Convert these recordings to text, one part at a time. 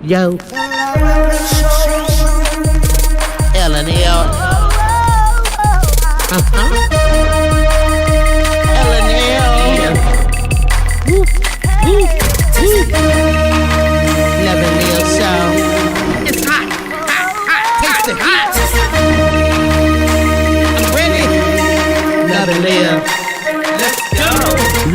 Yo. L&L. L&L. Woo. Woo. Woo. L&L show. It's hot. Hot. Hot. Taste it hot. I'm ready. L&L. Let's go.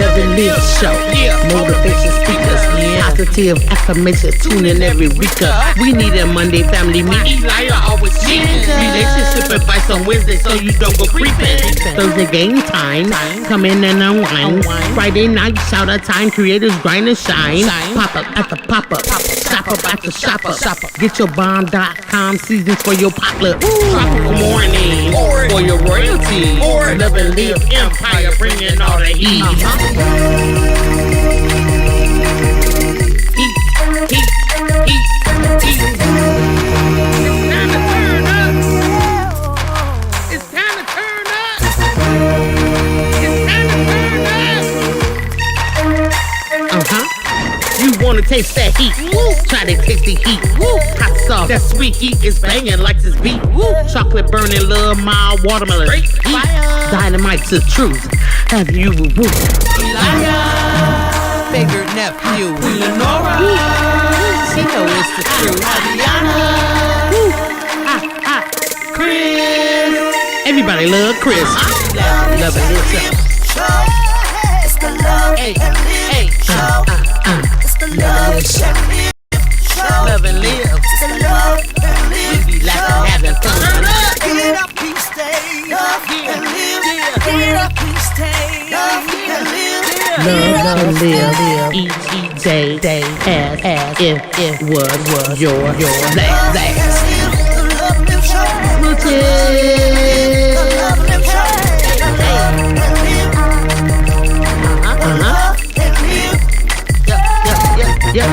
L&L show. Yeah. Motivation speakers. Yeah. Positive affirmation. Tune in every week. We need a Monday family meeting. Elijah always cheating. Relationship advice on Wednesday so you don't go creeping. Thursday game time. Come in and unwind. Friday night shout out time. Creators grind and shine. Pop up at the pop up. Shop up at the shop up. Get your bomb.com seasons for your potluck. Tropical morning for your royalty. Love and live empire bringing all the heat. Wanna taste that heat? Woo. Try to taste the heat. Woo. Hot sauce, that sweet heat is banging like this beat. Woo. Chocolate burning, love, mild watermelon. Heat. Dynamite's the truth. Have you woo? Elijah, favorite nephew. Lenora, she know it's the truth. Adriana, Chris. Everybody love Chris. Love it, it's the love and live show. The love and live show. Love and live. It's the love and live we be laughing, having fun. Get up, please stay. Love and live. Get up, please stay. Love and live. Love and live. Each day as if it was your last. The love and live show. The love and live show. Yep.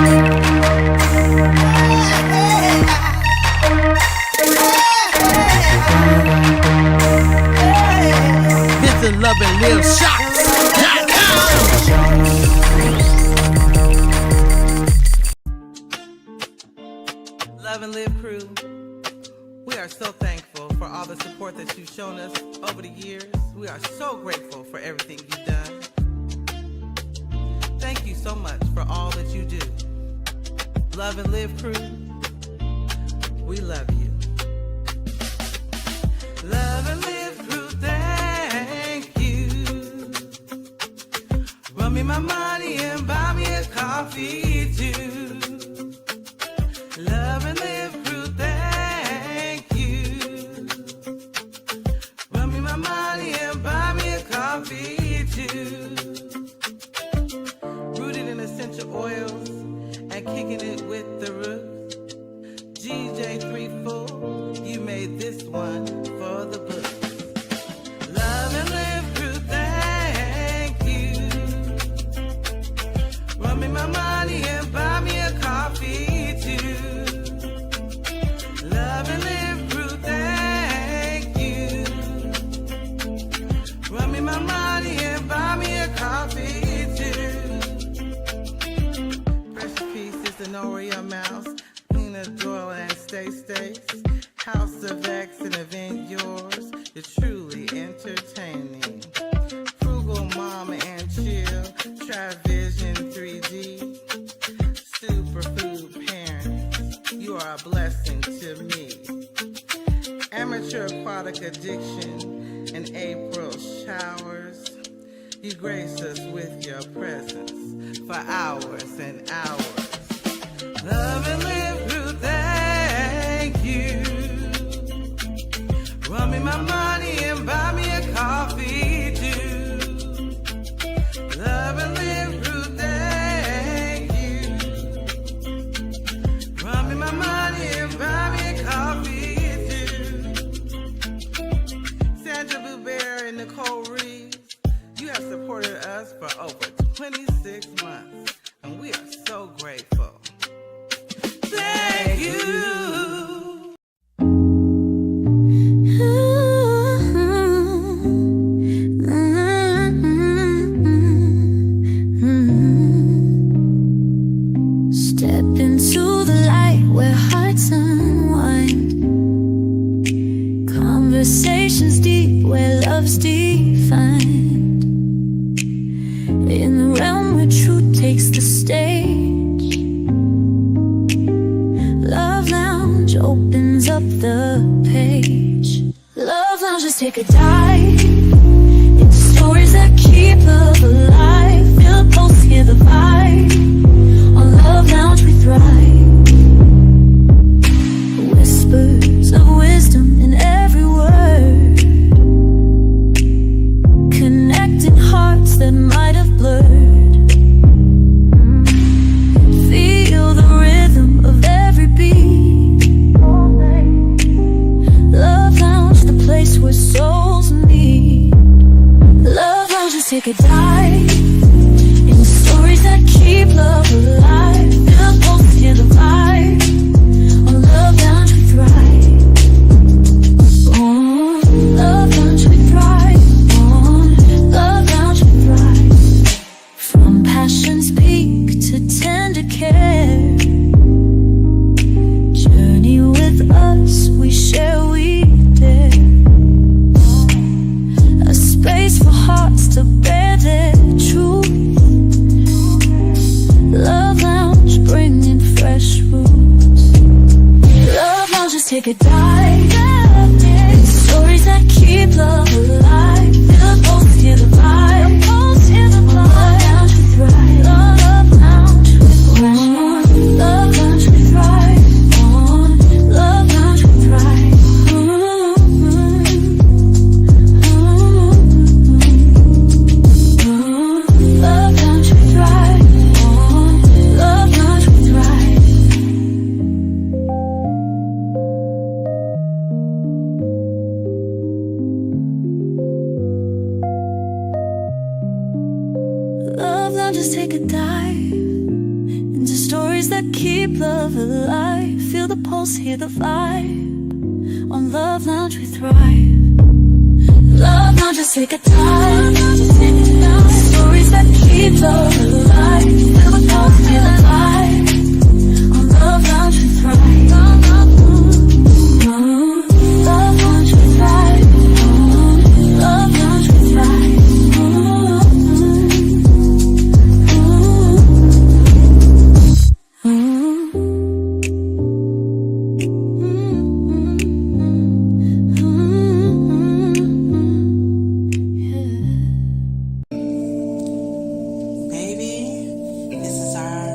This is Love and Live Shots.com. Love and Live crew, we are so thankful for all the support that you've shown us over the years. We are so grateful for everything you've done. Thank you so much for all that you do. Love and Live crew, we love you. Love and Live crew, thank you. Run me my money and buy me a coffee too. Love and Live crew, thank you. Run me my money and buy me a coffee too. Rooted in essential oils and kicking it with the roots. GJ34, you made this one for the books. Love and Live crew, thank you. Run me my money and buy me a coffee too. Love and Live crew, thank you. Run me my money and buy me a coffee too. Noria Mouse, Lena Doyle and Stay States, House of X and Event Yours, you're truly entertaining. Frugal Mama and Chill, Travision 3D, Superfood Parents, you are a blessing to me. Amateur Aquatic Addiction and April Showers, you grace us with your presence for hours and hours. Love and Live crew, thank you. Run me my money and buy me a coffee too. Love and Live crew, thank you. Run me my money and buy me a coffee too. Sandra Blueberry and Nicole Reeves, you have supported us for over 26 months, and we are so grateful. Thank you. Step into the light. where hearts unwind, conversations deep where love's defined, in the realm where truth takes the stage. Love Lounge opens up the page. Love Lounge, let's take a dive into stories that keep love alive. Feel the pulse, hear the vibe. On Love Lounge we thrive. Whispers of wisdom in every word, connecting hearts that might have blurred. Feel the rhythm of every beat. Love Lounge, the place where souls meet. Love Lounge, let's take a dive into stories that keep love alive. Feel the pulse, hear the vibe. On Love Lounge we thrive. On Love Lounge we thrive. On Love Lounge we thrive. From passion's peak to tender care, journey with us, we share, we dare. A space for hearts to bear their truth. Love Lounge, bringing fresh roots. Love Lounge, let's take a dive into stories that keep love alive. Feel the pulse, hear the vibe. Love Lounge, we thrive. Love Lounge, we thrive. Love Lounge, we thrive. On Love Lounge, we thrive. Love Lounge, we thrive. On Love Lounge, we thrive. Love Lounge, just take a dive into stories that keep love alive. Feel the pulse, hear the vibe. On Love Lounge we thrive. Love Lounge, just take a dive. Stories that keep love alive. Feel the pulse, hear the vibe. On Love Lounge we thrive. Love Lounge we thrive. Love Lounge we thrive. Baby, this is our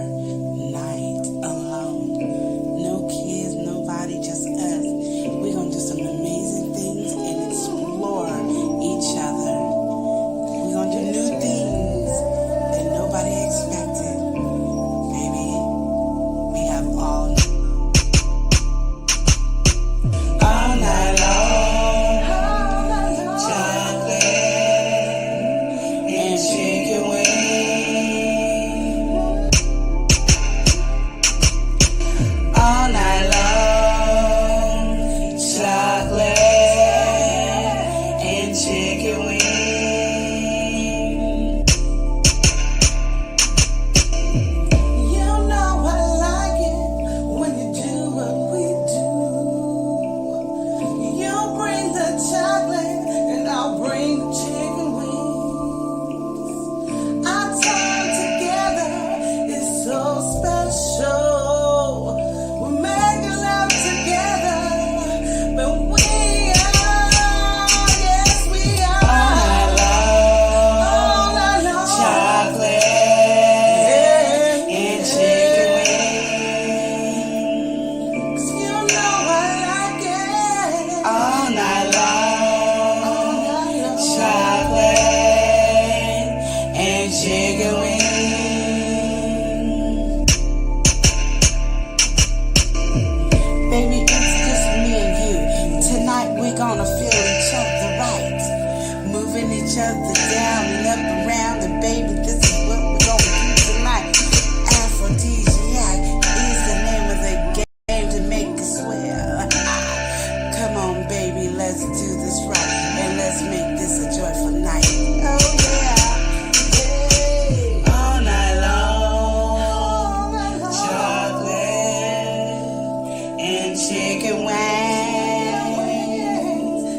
chicken wings.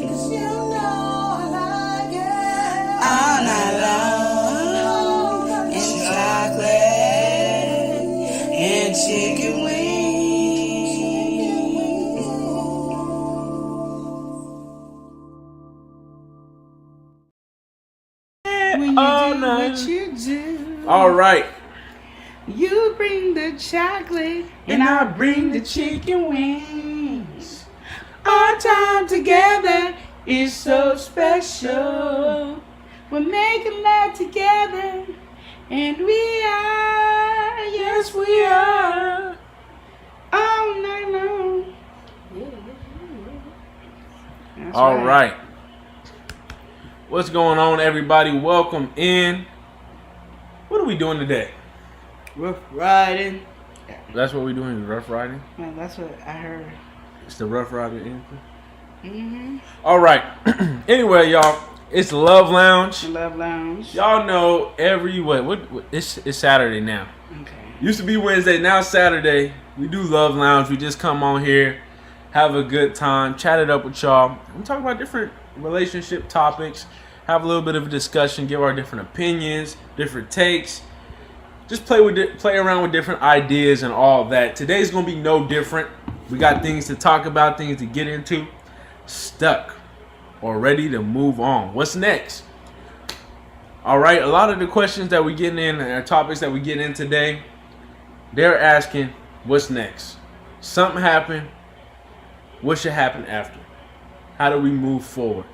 'Cause you know I like it all night long. And chocolate and chicken wings. When you all do night. what you do, All right. you bring the chocolate and I bring the chicken wings. Our time together is so special. We're making love together, and we are, yes we are, all night long. That's All right. What's going on, everybody? Welcome in. What are we doing today? Rough riding. That's what we're doing, Rough Riding? Man, that's what I heard. It's the Rough Riding anthem. Mm-hmm. All right. Anyway, y'all, it's Love Lounge. Love Lounge. Y'all know it's Saturday now. Okay. Used to be Wednesday, now Saturday. We do Love Lounge. We just come on here, have a good time, chat it up with y'all. We talk about different relationship topics, have a little bit of a discussion, give our different opinions, different takes. Just play around with different ideas and all that. Today's gonna be no different. We got things to talk about, things to get into. Stuck or ready to move on. What's next? All right, a lot of the questions that we getting in and our topics that we get in today, they're asking, what's next? Something happened. What should happen after? How do we move forward?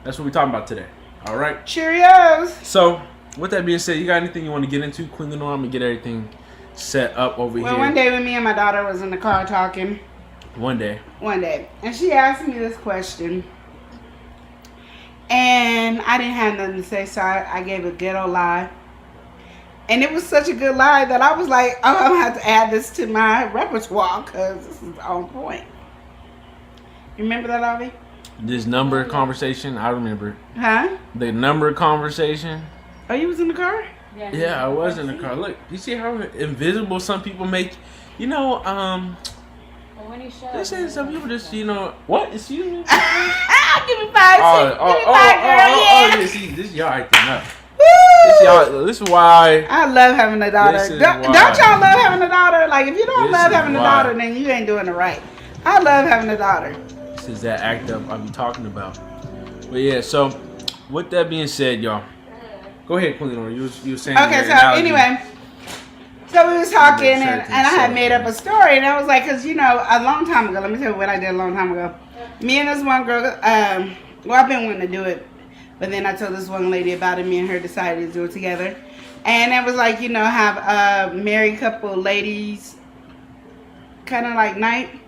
That's what we're talking about today. All right. Cheerios. So, with that being said, you got anything you want to get into, Queen Lenore? I'm gonna get everything set up over Well, here. one day when me and my daughter was in the car talking, One day. and she asked me this question, and I didn't have nothing to say, so I gave a ghetto lie. And it was such a good lie that I was like, oh, I'm gonna have to add this to my repertoire because this is on point. You remember that, Avi? This number conversation, I remember. Huh? The number conversation. Oh, you was in the car? Yeah, I was in the car. Look, you see how invisible some people make. You know, they say some people just, what? Excuse me? Give me 5 cents. Give me 5, girl. Yeah. Yeah. See, this y'all acting up. Woo! This is why. I love having a daughter. This is Don't why. y'all love having a daughter? Like, if you don't This love is having a why. daughter, then you ain't doing it right. I love having a daughter. This is that act up I be talking about. But yeah, so with that being said, y'all, go ahead, Queen. You were saying. Okay, your so analogy. anyway, so we was talking, and Certain I had stuff. made up a story, and I was like, because, a long time ago, let me tell you what I did a long time ago. Me and this one girl, well, I've been wanting to do it, but then I told this one lady about it, me and her decided to do it together. And it was like, have a married couple ladies kind of like night.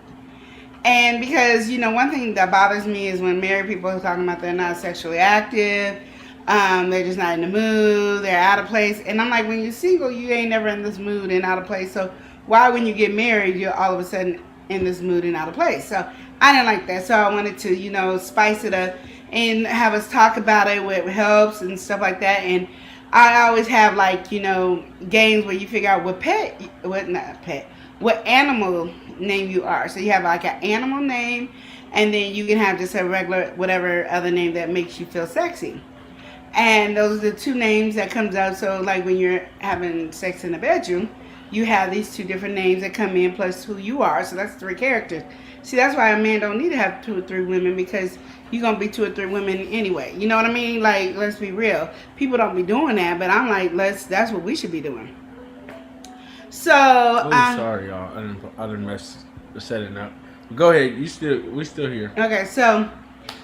And because, one thing that bothers me is when married people are talking about they're not sexually active, they're just not in the mood, they're out of place. And I'm like, when you're single, you ain't never in this mood and out of place. So why, when you get married, you're all of a sudden in this mood and out of place? So I didn't like that. So I wanted to, spice it up and have us talk about it with helps and stuff like that. And I always have games where you figure out what animal name you are. So you have like an animal name, and then you can have just a regular whatever other name that makes you feel sexy. And those are the two names that comes out. So like when you're having sex in the bedroom, you have these two different names that come in plus who you are. So that's 3 characters. See, that's why a man don't need to have 2 or 3 women, because you're going to be 2 or 3 women anyway. You know what I mean? Like, let's be real. People don't be doing that, but I'm like, that's what we should be doing. So, Sorry, y'all. I didn't mess the setting up. Go ahead. We still here. Okay, so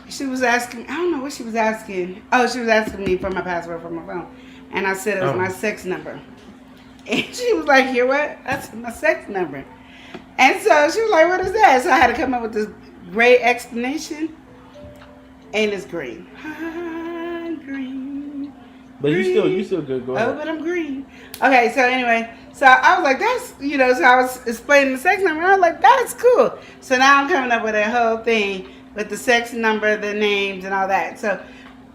she was asking, I don't know what she was asking. Oh, she was asking me for my password for my phone. And I said it was my sex number. And she was like, "Hear what?" That's my sex number. And so she was like, "What is that?" So I had to come up with this great explanation. And it's green. Green. But you still good. Go Oh, ahead. but I'm green. Okay, so anyway, so I was like, that's, so I was explaining the sex number. And I was like, that's cool. So now I'm coming up with a whole thing with the sex number, the names, and all that. So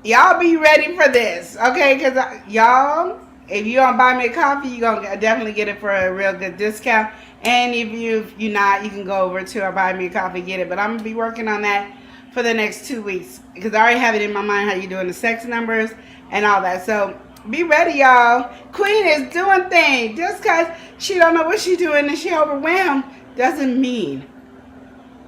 y'all be ready for this, okay? Because y'all, if you don't buy me a coffee, you're going to definitely get it for a real good discount. And if you're not, you can go over to our Buy Me a Coffee, get it. But I'm gonna be working on that for the next 2 weeks because I already have it in my mind how you doing the sex numbers and all that. So be ready, y'all. Queen is doing things. Just because she don't know what she's doing and she overwhelmed doesn't mean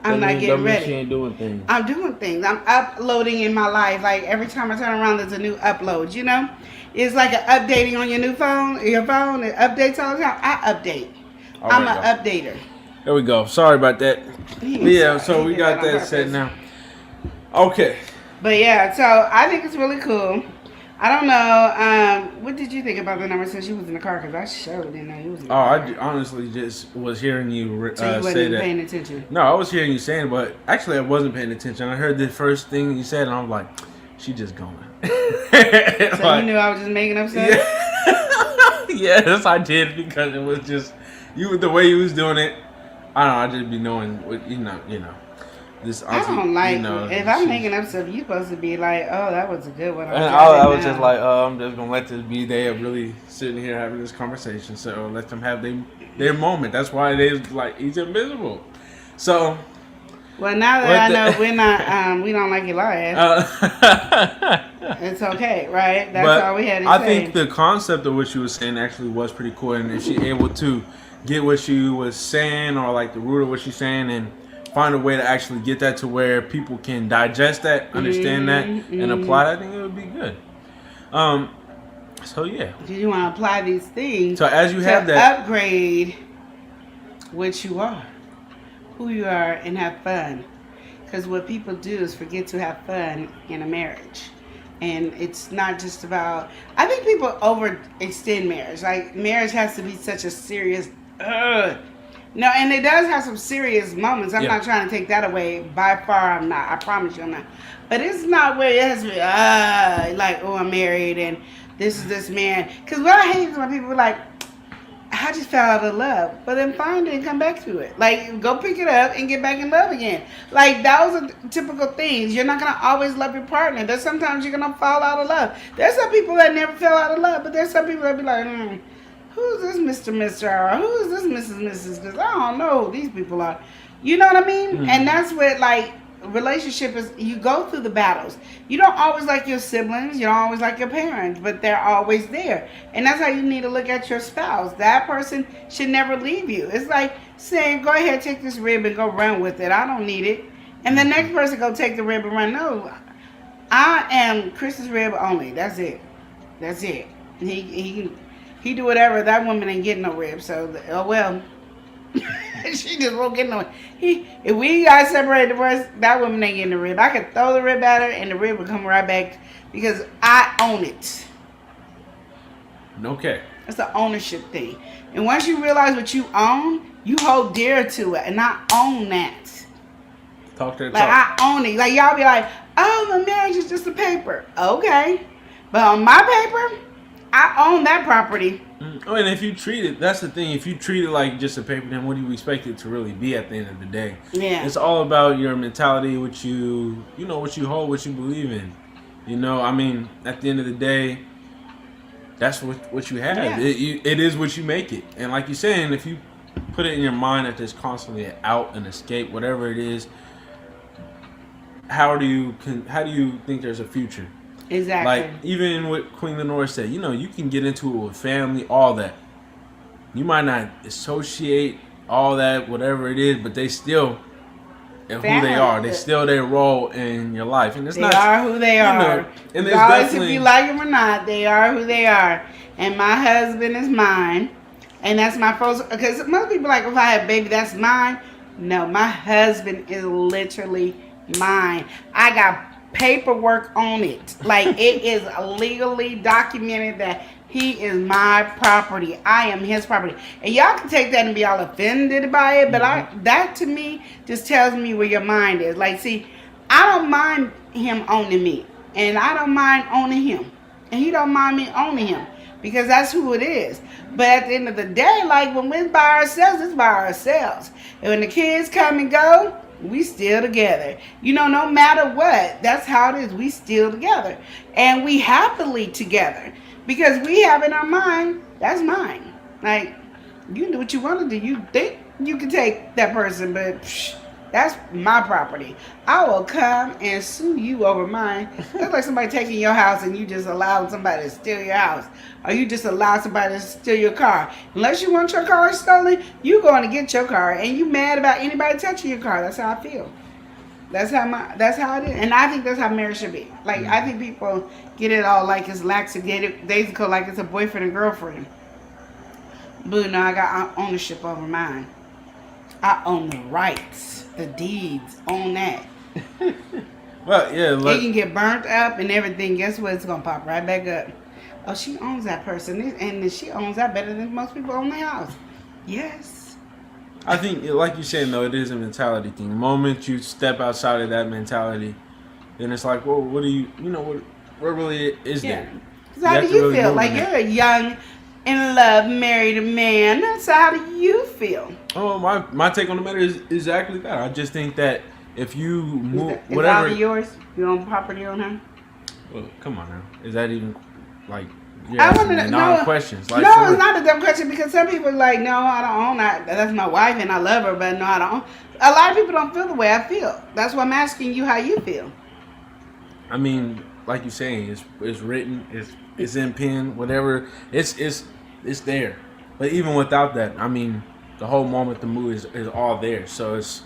I'm not getting ready. She ain't doing things. I'm doing things. I'm uploading in my life. Like every time I turn around, there's a new upload. You know, it's like an updating on your new phone. Your phone it updates all the time. I update. I'm an updater. There we go. Sorry about that. Yeah, so we got that set now. Okay. But yeah, so I think it's really cool. I don't know. What did you think about the number since you was in the car? Because I sure didn't know you was in the car. I honestly just was hearing you So you wasn't say even that. paying attention. No, I was hearing you saying, but actually I wasn't paying attention. I heard the first thing you said, and I was like, she just going. So you knew I was just making up stuff? Yeah. Yes, I did because it was just the way you was doing it. I don't know. I just be knowing what you know. This. I don't like if I'm making up stuff. You supposed to be like, oh, that was a good one. I was just like, I'm just gonna let this be. They are really sitting here having this conversation, so let them have their moment. That's why it is like he's invisible. So. Well, now that I know we're not, we don't like your life. It's okay, right? That's all we had to say. I think the concept of what she was saying actually was pretty cool, and if she able to get what she was saying or like the root of what she's saying and find a way to actually get that to where people can digest that, understand that, and apply that, I think it would be good. So yeah. You want to apply these things. So as you have to that, upgrade what you are, who you are, and have fun. Because what people do is forget to have fun in a marriage. And it's not just about. I think people overextend marriage. Like marriage has to be such a serious. No, and it does have some serious moments. I'm not trying to take that away. By far, I'm not. I promise you, I'm not. But it's not where it has to be, like, oh, I'm married and this is this man. Because what I hate is when people are like, I just fell out of love. But then find it and come back to it. Like, go pick it up and get back in love again. Like, those are typical things. You're not going to always love your partner. There's sometimes you're going to fall out of love. There's some people that never fell out of love. But there's some people that be like, who's this Mr. Or who's this Mrs. Because I don't know who these people are. You know what I mean? Mm-hmm. And that's what, like, relationship is. You go through the battles. You don't always like your siblings. You don't always like your parents. But they're always there. And that's how you need to look at your spouse. That person should never leave you. It's like saying, go ahead, take this rib and go run with it. I don't need it. And the next person go take the rib and run. No, I am Chris's rib only. That's it. That's it. He do whatever. That woman ain't getting no rib. So, oh well. She just won't get no. If we got separated divorce, that woman ain't getting the rib. I could throw the rib at her and the rib would come right back because I own it. Okay. It's an ownership thing. And once you realize what you own, you hold dear to it. And I own that. Talk to her. Like, I own it. Like, y'all be like, oh, the marriage is just a paper. Okay. But on my paper, I own that property. Oh, and if you treat it, that's the thing. If you treat it like just a paper, then what do you expect it to really be at the end of the day? Yeah. It's all about your mentality, what you hold, what you believe in. You know, I mean, at the end of the day, that's what you have. Yeah. It is what you make it. And like you're saying, if you put it in your mind that there's constantly an out, an escape, whatever it is, how do you think there's a future? Exactly. Like, even what Queen Lenore said, you can get into it with family, all that. You might not associate all that, whatever it is, but they still who they are. They still their role in your life. And they are who they are. And regardless if you like them or not, they are who they are. And my husband is mine. And that's my first, because most people are like, if I have a baby, that's mine. No, my husband is literally mine. I got paperwork on it. Like, it is legally documented that he is my property. I am his property. And y'all can take that and be all offended by it, but that to me just tells me where your mind is. Like, see, I don't mind him owning me, and I don't mind owning him, and he don't mind me owning him, because that's who it is. But at the end of the day, like, when we're by ourselves, it's by ourselves. And when the kids come and go, we still together. No matter what, that's how it is. We still together. And we happily together. Because we have in our mind, that's mine. Like, you can do what you want to do. You think you can take that person, but that's my property. I will come and sue you over mine. That's like somebody taking your house and you just allowed somebody to steal your house. Or you just allowed somebody to steal your car. Unless you want your car stolen, you going to get your car. And you mad about anybody touching your car. That's how I feel. That's how it is. And I think that's how marriage should be. Like, I think people get it all like it's lackadaisical, like it's a boyfriend and girlfriend. But no, I got ownership over mine. I own the rights, the deeds, own that. Well, yeah, It can get burnt up and everything. Guess what? It's gonna pop right back up. Oh, she owns that person, and she owns that better than most people own their house. Yes. I think, like you're saying, though, it is a mentality thing. The moment you step outside of that mentality, then it's like, well, what do you know, what really is Yeah. there? So how do have to you really feel? move Like in you're that. a young, in love, married man. So how do you feel? Oh, my take on the matter is exactly that. I just think that if you move, Is whatever. that yours? You own property on her? Well, come on now. Is that even, like, I yeah, want to non questions? Like, no, for it's real. not a dumb question because some people are like, no, I don't own that. That's my wife and I love her, but no, I don't. A lot of people don't feel the way I feel. That's why I'm asking you how you feel. I mean, like you're saying, it's written, it's in pen, whatever. It's there. But even without that, I mean, the whole moment, the mood is all there. So it's,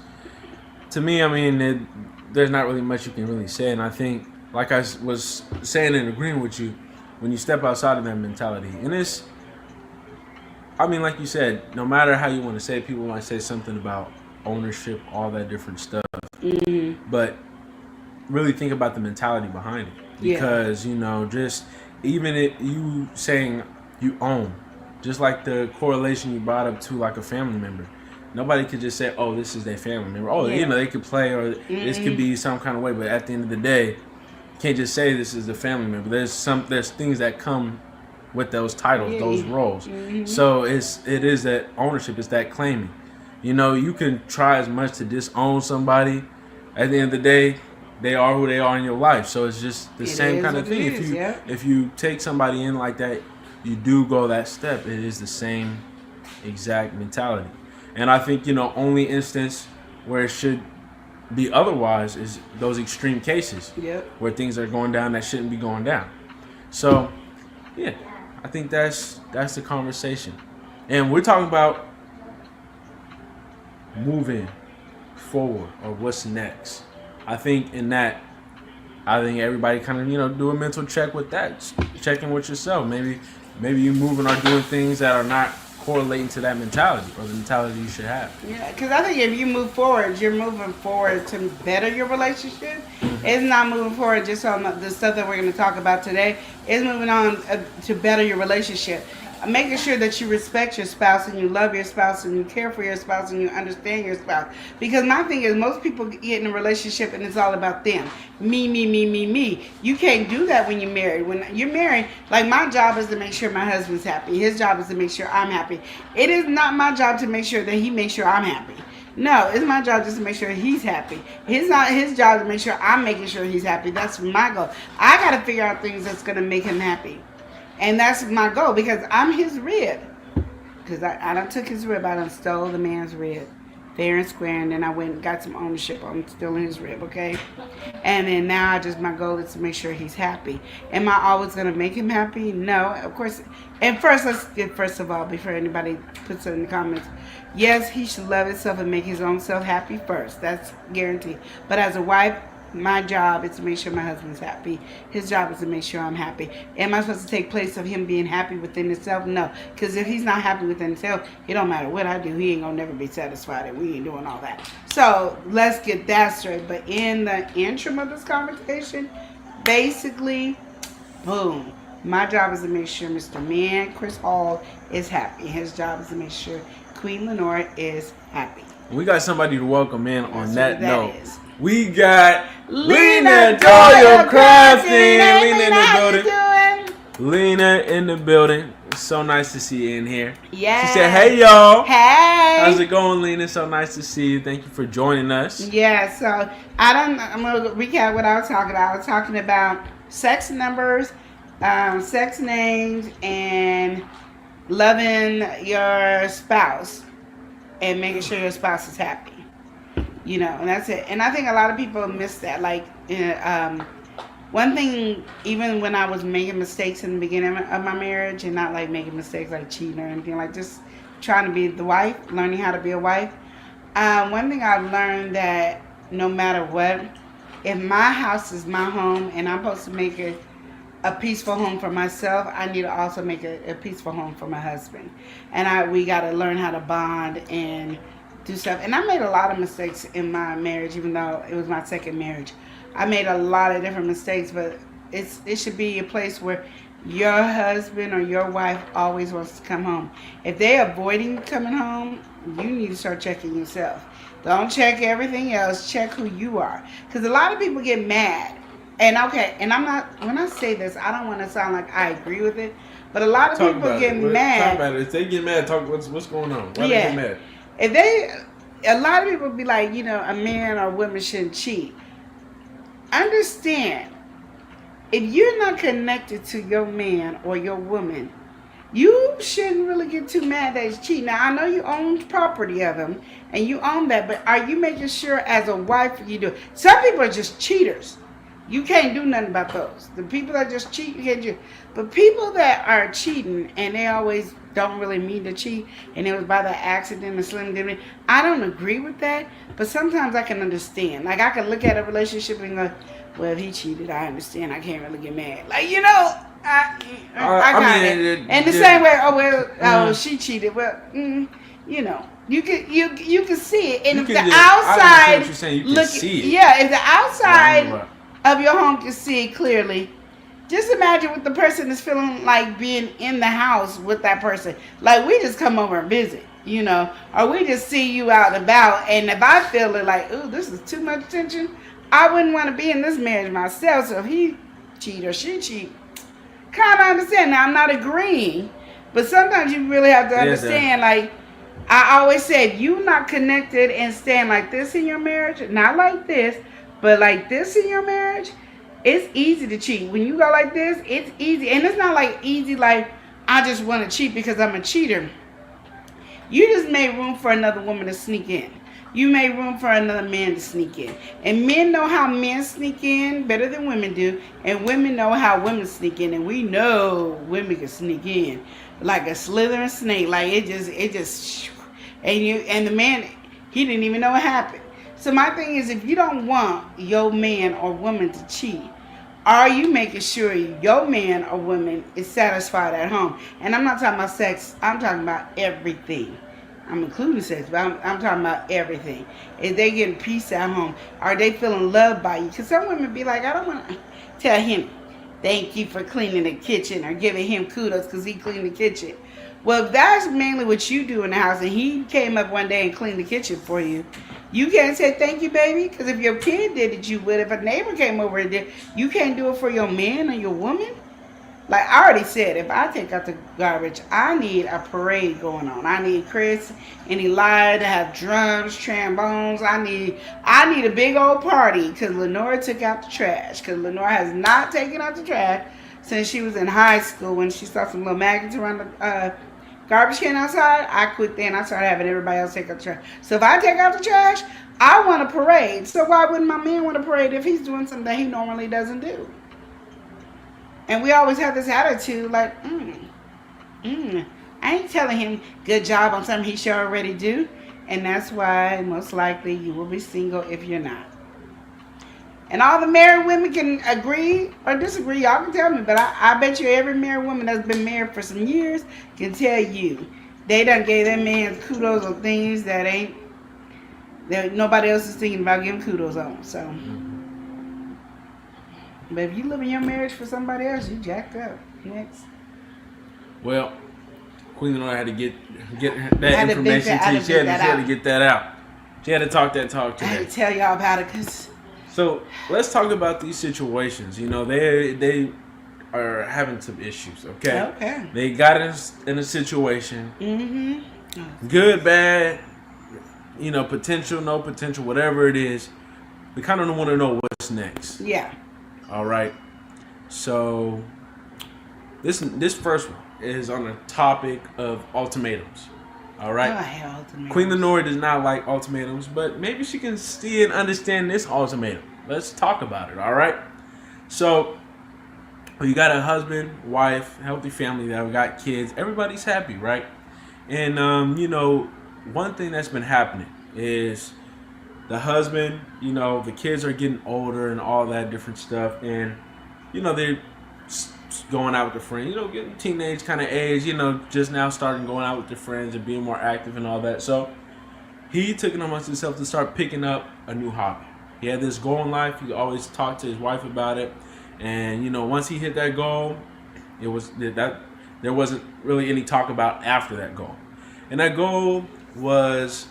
to me, I mean, there's not really much you can really say. And I think, like I was saying and agreeing with you, when you step outside of that mentality, and it's, I mean, like you said, no matter how you want to say it, people might say something about ownership, all that different stuff. Mm-hmm. But really think about the mentality behind it. Yeah. Because, you know, just even it, you saying you own, just like the correlation you brought up to like a family member. Nobody could just say, oh, this is their family member. Oh, Yeah. you know, they could play or this could be some kind of way. But at the end of the day, you can't just say this is a family member. There's things that come with those titles, those roles. So it is that ownership, it's that claiming. You know, you can try as much to disown somebody. At the end of the day, they are who they are in your life. So it's just the same kind of what it thing. is, yeah. If you take somebody in like that, you do go that step. It is the same exact mentality. And I think, you know, only instance where it should be otherwise is those extreme cases Yep. where things are going down that shouldn't be going down. So, yeah, I think that's the conversation. And we're talking about moving forward or what's next. I think everybody kind of, you know, do a mental check with that. Checking with yourself. Maybe you moving or doing things that are not correlating to that mentality or the mentality you should have. Yeah, because I think if you move forward, you're moving forward to better your relationship. It's not moving forward just on the stuff that we're going to talk about today. It's moving on to better your relationship. Making sure that you respect your spouse and you love your spouse and you care for your spouse and you understand your spouse. Because my thing is, most people get in a relationship and it's all about them. Me, me, me, me, me. You can't do that when you're married. When you're married, like my job is to make sure my husband's happy. His job is to make sure I'm happy. It is not my job to make sure that he makes sure I'm happy. No, it's my job just to make sure he's happy. It's not his job to make sure I'm making sure he's happy. That's my goal. I got to figure out things that's going to make him happy. And that's my goal because I'm his rib. Because I done took his rib. I done stole the man's rib. Fair and square. And then I went and got some ownership on stealing his rib, okay? And then now my goal is to make sure he's happy. Am I always going to make him happy? No, of course. And first of all, before anybody puts it in the comments, yes, he should love himself and make his own self happy first. That's guaranteed. But as a wife, my job is to make sure my husband's happy. His job is to make sure I'm happy. Am I supposed to take place of him being happy within himself? No. Because if he's not happy within himself, it don't matter what I do. He ain't going to never be satisfied and we ain't doing all that. So let's get that straight. But in the interim of this conversation, basically, boom. My job is to make sure Mr. Man, Chris Hall, is happy. His job is to make sure Queen Lenore is happy. We got somebody to welcome in on that That's what note. that is. We got Lena Lena Doyle Doyle Crafting. Crafting. Hey, Lena in Lena, how the you building. doing? Lena in the building. It's so nice to see you in here. Yeah. She said, hey, y'all. Hey. How's it going, Lena? So nice to see you. Thank you for joining us. Yeah, so I'm going to recap what I was talking about. I was talking about sex numbers, sex names, and loving your spouse. and making sure your spouse is happy. You know, and that's it. And I think a lot of people miss that. Like, one thing, even when I was making mistakes in the beginning of my marriage, and not like making mistakes like cheating or anything, like just trying to be the wife, learning how to be a wife. One thing I've learned that no matter what, if my house is my home and I'm supposed to make it a peaceful home for myself, I need to also make it a peaceful home for my husband. And we got to learn how to bond and do stuff. And I made a lot of mistakes in my marriage, even though it was my second marriage. I made a lot of different mistakes, but it should be a place where your husband or your wife always wants to come home. If they're avoiding coming home, you need to start checking yourself. Don't check everything else. Check who you are. Because a lot of people get mad. And I'm not, when I say this, I don't want to sound like I agree with it, but a lot of people get mad. Talk about it. If they get mad, talk what's going on. Why they get mad? A lot of people be like, you know, a man or woman shouldn't cheat. Understand, if you're not connected to your man or your woman, you shouldn't really get too mad that he's cheating. Now, I know you own property of him and you own that, but are you making sure as a wife you do? Some people are just cheaters. You can't do nothing about those. The people that just cheat, you can't do. But people that are cheating and they always don't really mean to cheat and it was by the accident, a slim difference, I don't agree with that, but sometimes I can understand. Like, I can look at a relationship and go, well, if he cheated, I understand. I can't really get mad. Like, you know, I got it. And the same way, she cheated. Well, you know, you can see it. And if the outside, if the outside of your home can see it clearly, just imagine what the person is feeling like being in the house with that person. Like, we just come over and visit, you know, or we just see you out and about. And if I feel it like, ooh, this is too much attention, I wouldn't want to be in this marriage myself. So if he cheat or she cheat, kind of understand. Now, I'm not agreeing, but sometimes you really have to understand, like, I always say, if you're not connected and stand like this in your marriage, not like this, but like this in your marriage, it's easy to cheat. When you go like this, it's easy. And it's not like easy like, I just want to cheat because I'm a cheater. You just made room for another woman to sneak in. You made room for another man to sneak in. And men know how men sneak in better than women do. And women know how women sneak in. And we know women can sneak in like a slithering snake. Like it just, and the man, he didn't even know what happened. So my thing is, if you don't want your man or woman to cheat, are you making sure your man or woman is satisfied at home? And I'm not talking about sex. I'm talking about everything. I'm including sex, but I'm talking about everything. Is they getting peace at home? Are they feeling loved by you? Because some women be like, I don't want to tell him, thank you for cleaning the kitchen, or giving him kudos because he cleaned the kitchen. Well, if that's mainly what you do in the house, and he came up one day and cleaned the kitchen for you, you can't say thank you, baby. Because if your kid did it, you would. If a neighbor came over and did, you can't do it for your man or your woman. Like I already said, if I take out the garbage, I need a parade going on. I need Chris and Eli to have drums, trombones. I need a big old party because Lenora took out the trash. Because Lenora has not taken out the trash since she was in high school when she saw some little maggots around the garbage can outside. I quit then. I started having everybody else take out the trash. So if I take out the trash, I want a parade. So why wouldn't my man want a parade if he's doing something that he normally doesn't do? And we always have this attitude like, I ain't telling him good job on something he should already do. And that's why most likely you will be single if you're not. And all the married women can agree or disagree. Y'all can tell me. But I bet you every married woman that's been married for some years can tell you they done gave their man kudos on things that nobody else is thinking about giving kudos on. So... But if you live in your marriage for somebody else, you jacked up. Next. Well, Queen Lenora had to get that information to you. She had to get that out. She had to talk that talk today. I had to tell y'all about it. So let's talk about these situations. You know, they are having some issues, okay? Okay. They got us in a situation. Mm-hmm. Good, bad, you know, potential, no potential, whatever it is. We kind of want to know what's next. Yeah. All right. So this first one is on the topic of ultimatums. All right. Oh, I hate ultimatums. Queen Lenore does not like ultimatums, but maybe she can see and understand this ultimatum. Let's talk about it, all right? So, you got a husband, wife, healthy family that got kids. Everybody's happy, right? And, one thing that's been happening is the husband, the kids are getting older and all that different stuff. And, they're going out with their friends, getting teenage kind of age, just now starting going out with their friends and being more active and all that. So he took it amongst himself to start picking up a new hobby. He had this goal in life. He always talked to his wife about it. And, once he hit that goal, it was that there wasn't really any talk about after that goal. And that goal was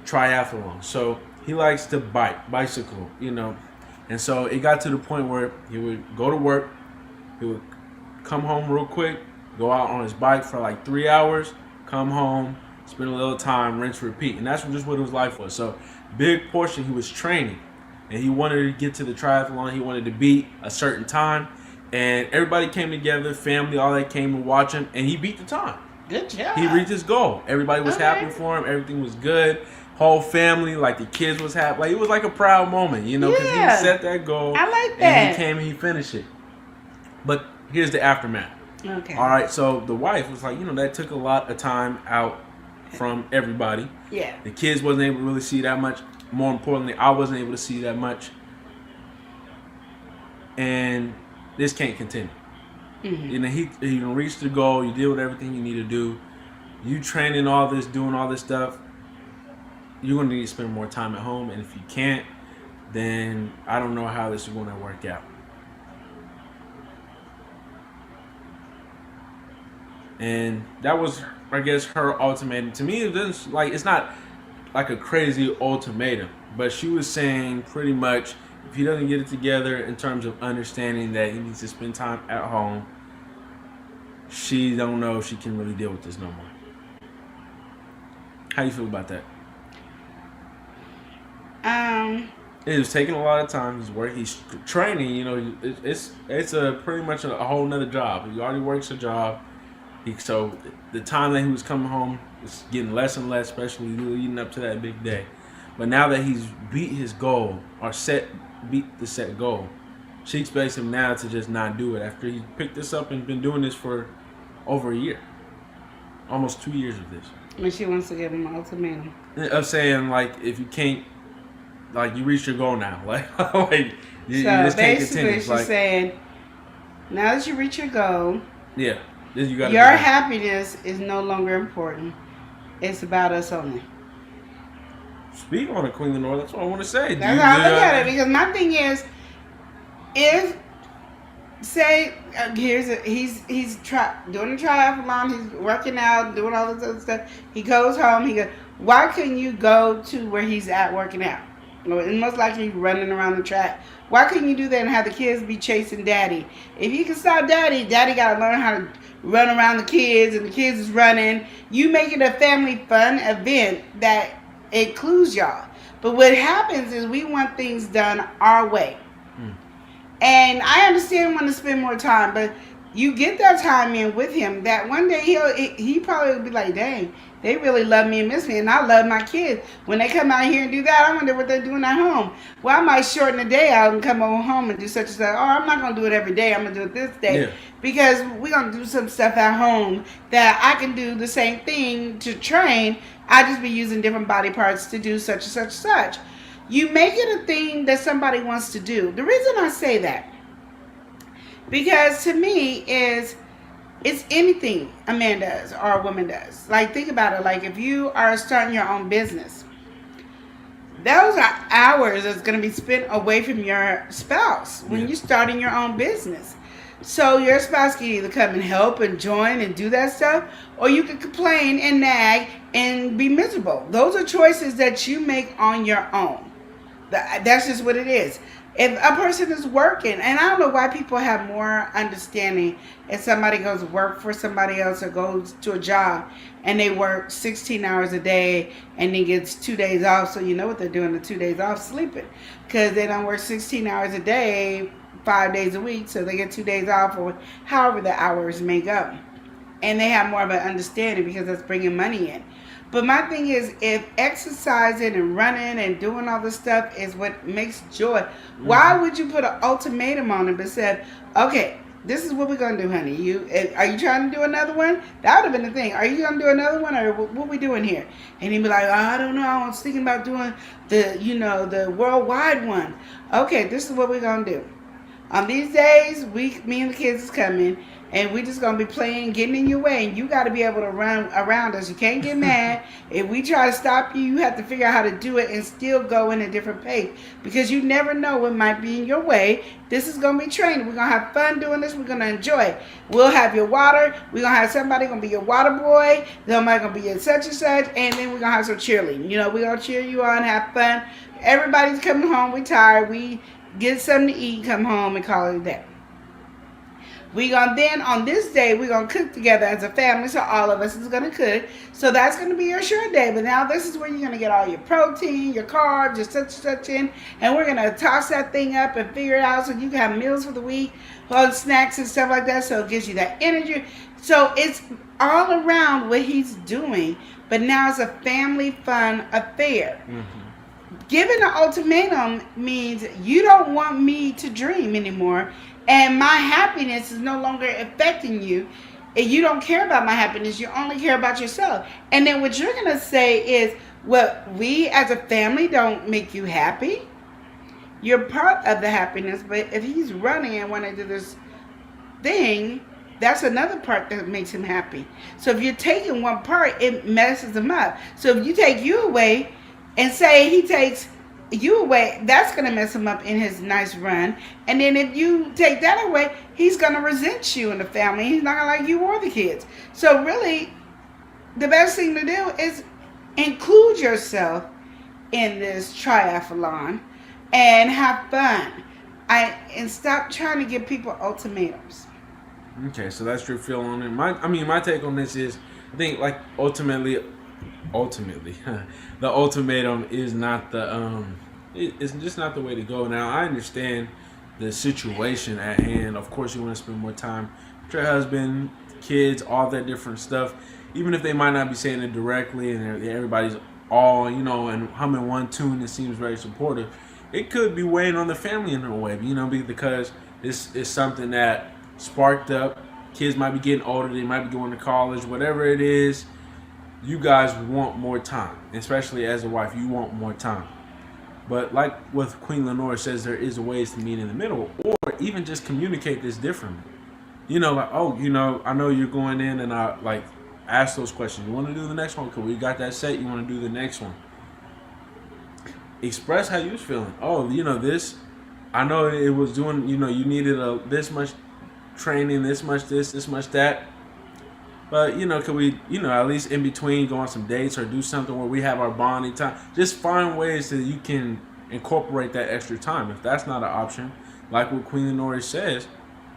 triathlon. So he likes to bicycle, And so it got to the point where he would go to work, he would come home real quick, go out on his bike for like 3 hours, come home, spend a little time, rinse, repeat. And that's just what his life was. So big portion, he was training. And he wanted to get to the triathlon. He wanted to beat a certain time. And everybody came together, family, all that came to watch him. And he beat the time. Good job. He reached his goal. Everybody was happy for him. Everything was good. Whole family, like the kids was happy. Like it was like a proud moment, because he set that goal. I like that. And he came and he finished it. But here's the aftermath. Okay. All right, so the wife was like, that took a lot of time out from everybody. Yeah. The kids wasn't able to really see that much. More importantly, I wasn't able to see that much. And this can't continue. Mm-hmm. He reached the goal. You did everything you need to do. You training all this, doing all this stuff. You're going to need to spend more time at home. And if you can't, then I don't know how this is going to work out. And that was, I guess, her ultimatum. To me, it's not like a crazy ultimatum. But she was saying pretty much, if he doesn't get it together in terms of understanding that he needs to spend time at home, she don't know if she can really deal with this no more. How you feel about that? It was taking a lot of time. He's training. It's a pretty much a whole nother job. He already works a job. So the time that he was coming home is getting less and less, especially leading up to that big day. But now that he's beat his goal or beat the set goal, she expects him now to just not do it after he picked this up and been doing this for over a year, almost 2 years of this. And she wants to give him an ultimatum. Of saying, like, if you can't, like, you reached your goal now. You just can't continue. She's saying, now that you reach your goal, yeah, you got your happiness is no longer important. It's about us only. Speak on it, Queen Lenore. That's what I want to say. That's how I look at it. Because my thing is, if say he's doing a triathlon, he's working out, doing all this other stuff. He goes home. He goes, why couldn't you go to where he's at working out? And most likely he's running around the track. Why couldn't you do that and have the kids be chasing daddy? If you can stop daddy got to learn how to run around the kids, and the kids is running. You make it a family fun event that includes y'all. But what happens is we want things done our way. And I understand wanting to spend more time, but you get that time in with him that one day he probably will be like, dang, they really love me and miss me, and I love my kids. When they come out here and do that, I wonder what they're doing at home. Well, I might shorten the day out and come over home and do such and such. Oh, I'm not going to do it every day. I'm going to do it this day. Because we're going to do some stuff at home that I can do the same thing to train. I just be using different body parts to do such and such and such. You make it a thing that somebody wants to do. The reason I say that, because to me it's anything a man does or a woman does. Like, think about it. Like, if you are starting your own business, those are hours that's going to be spent away from your spouse when you're starting your own business. So your spouse can either come and help and join and do that stuff, or you can complain and nag and be miserable. Those are choices that you make on your own. That's just what it is. If a person is working, and I don't know why people have more understanding if somebody goes to work for somebody else or goes to a job and they work 16 hours a day and then gets 2 days off. So you know what they're doing the 2 days off? Sleeping. Because they don't work 16 hours a day, 5 days a week. So they get 2 days off, or however the hours make up. And they have more of an understanding because that's bringing money in. But my thing is, if exercising and running and doing all this stuff is what makes joy, why would you put an ultimatum on him and said, okay, this is what we're gonna do, honey. Are you trying to do another one? That would have been the thing. Are you gonna do another one, or what we doing here? And he'd be like, oh, I don't know. I was thinking about doing the worldwide one. Okay, this is what we're gonna do. On these days, me and the kids is coming, and we just gonna be playing, getting in your way, and you got to be able to run around us. You can't get mad if we try to stop you. You have to figure out how to do it and still go in a different pace, because you never know what might be in your way. This is gonna be training. We're gonna have fun doing this. We're gonna enjoy it. We'll have your water. We're gonna have somebody gonna be your water boy. Somebody gonna be your such and such, and then we're gonna have some cheerleading. We're gonna cheer you on, have fun. Everybody's coming home. We tired. We get something to eat, come home, and call it a day. We gonna then on this day we're gonna cook together as a family, so all of us is gonna cook. So that's gonna be your sure day. But now this is where you're gonna get all your protein, your carbs, your such in, and we're gonna toss that thing up and figure it out so you can have meals for the week, all the snacks and stuff like that. So it gives you that energy. So it's all around what he's doing, but now it's a family fun affair. Giving an ultimatum means you don't want me to dream anymore, and my happiness is no longer affecting you, and you don't care about my happiness. You only care about yourself. And then what you're going to say is, well, we as a family don't make you happy. You're part of the happiness, but if he's running and want to do this thing, that's another part that makes him happy. So if you're taking one part, it messes him up. So if you take you away and say he takes you away, that's going to mess him up in his nice run. And then if you take that away, he's going to resent you in the family. He's not going to like you or the kids. So really, the best thing to do is include yourself in this triathlon and have fun. And stop trying to give people ultimatums. Okay, so that's your feel on it. My take on this is, I think, like, ultimately the ultimatum is not it's just not the way to go. Now, I understand the situation at hand. Of course, you want to spend more time with your husband, kids, all that different stuff, even if they might not be saying it directly and everybody's all and humming one tune that seems very supportive. It could be weighing on the family in a way, because this is something that sparked up. Kids might be getting older, they might be going to college, whatever it is. You guys want more time, especially as a wife. You want more time. But like what Queen Lenore says, there is ways to meet in the middle, or even just communicate this differently. I know you're going in, and I ask those questions. You want to do the next one? Because we got that set. You want to do the next one? Express how you was feeling. This. I know it was doing. You needed this much training, this much this, this much that. But, could we, at least in between go on some dates or do something where we have our bonding time? Just find ways that you can incorporate that extra time. If that's not an option, like what Queen Lenore says,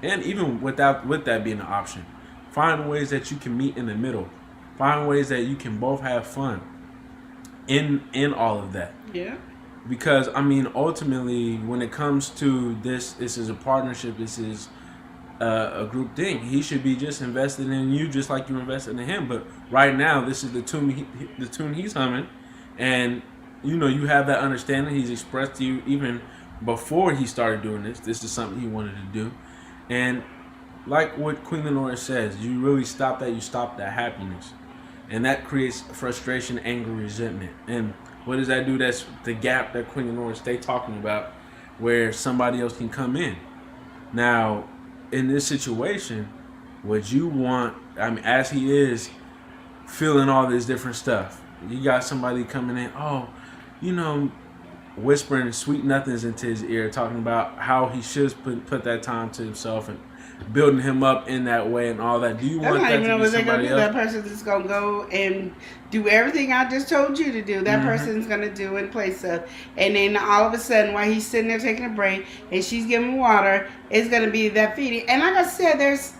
and even with that being an option, find ways that you can meet in the middle. Find ways that you can both have fun in all of that. Yeah. Because, ultimately, when it comes to this is a partnership, this is a group thing. He should be just invested in you just like you invested in him. But right now, this is the tune he's humming, and you have that understanding. He's expressed to you even before he started doing this. This is something he wanted to do, and like what Queen Lenore says, you really stop that. You stop that happiness, and that creates frustration, anger, resentment. And what does that do? That's the gap that Queen Lenore stay talking about, where somebody else can come in. Now, in this situation, would you want, as he is feeling all this different stuff, you got somebody coming in, whispering sweet nothings into his ear, talking about how he should put that time to himself and building him up in that way and all that. Do you want that to be somebody else? That person's just going to go and do everything I just told you to do. That person's going to do in place of. And then all of a sudden, while he's sitting there taking a break and she's giving water, it's going to be that feeding. And like I said, there's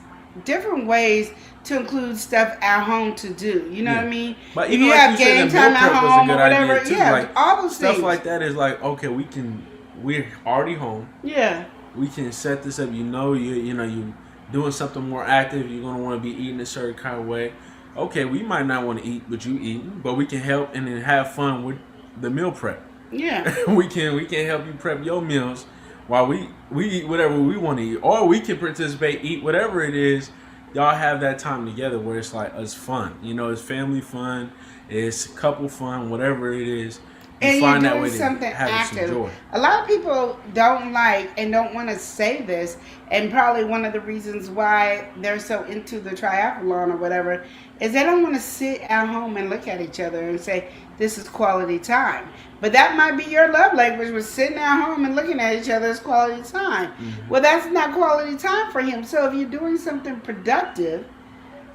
different ways to include stuff at home to do. You know what I mean? But if even you like have you said, game time at home or whatever, too. all those stuff things. like that is like, okay, we're already home. Yeah. We can set this up. You're doing something more active. You're gonna want to be eating a certain kind of way. okay, we might not want to eat what you eat, but we can help and then have fun with the meal prep. Yeah. we can help you prep your meals while we eat whatever we want to eat, or we can participate, eat whatever it is. Y'all have that time together where it's like it's fun. You know, it's family fun, it's couple fun, whatever it is. And find you're that doing way to something have active. some joy. A lot of people don't like and don't want to say this, and probably one of the reasons why they're so into the triathlon or whatever is they don't want to sit at home and look at each other and say, this is quality time. But that might be your love language, was sitting at home and looking at each other as quality time. Mm-hmm. Well, that's not quality time for him. So if you're doing something productive,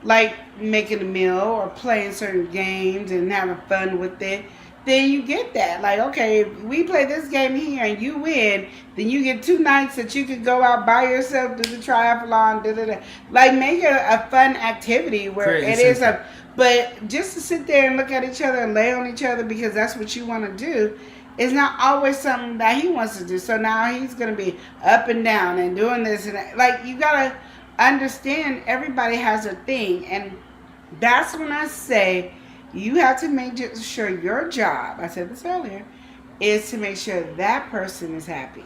like making a meal or playing certain games and having fun with it, then you get that. Like, okay, if we play this game here and you win, then you get 2 nights that you could go out by yourself, do the triathlon, like make it a fun activity where Create it is something. but just to sit there and look at each other and lay on each other because that's what you want to do is not always something that he wants to do. So now he's going to be up and down and doing this and that. Like, you got to understand everybody has a thing, and that's when I say you have to make sure your job, I said this earlier, is to make sure that person is happy.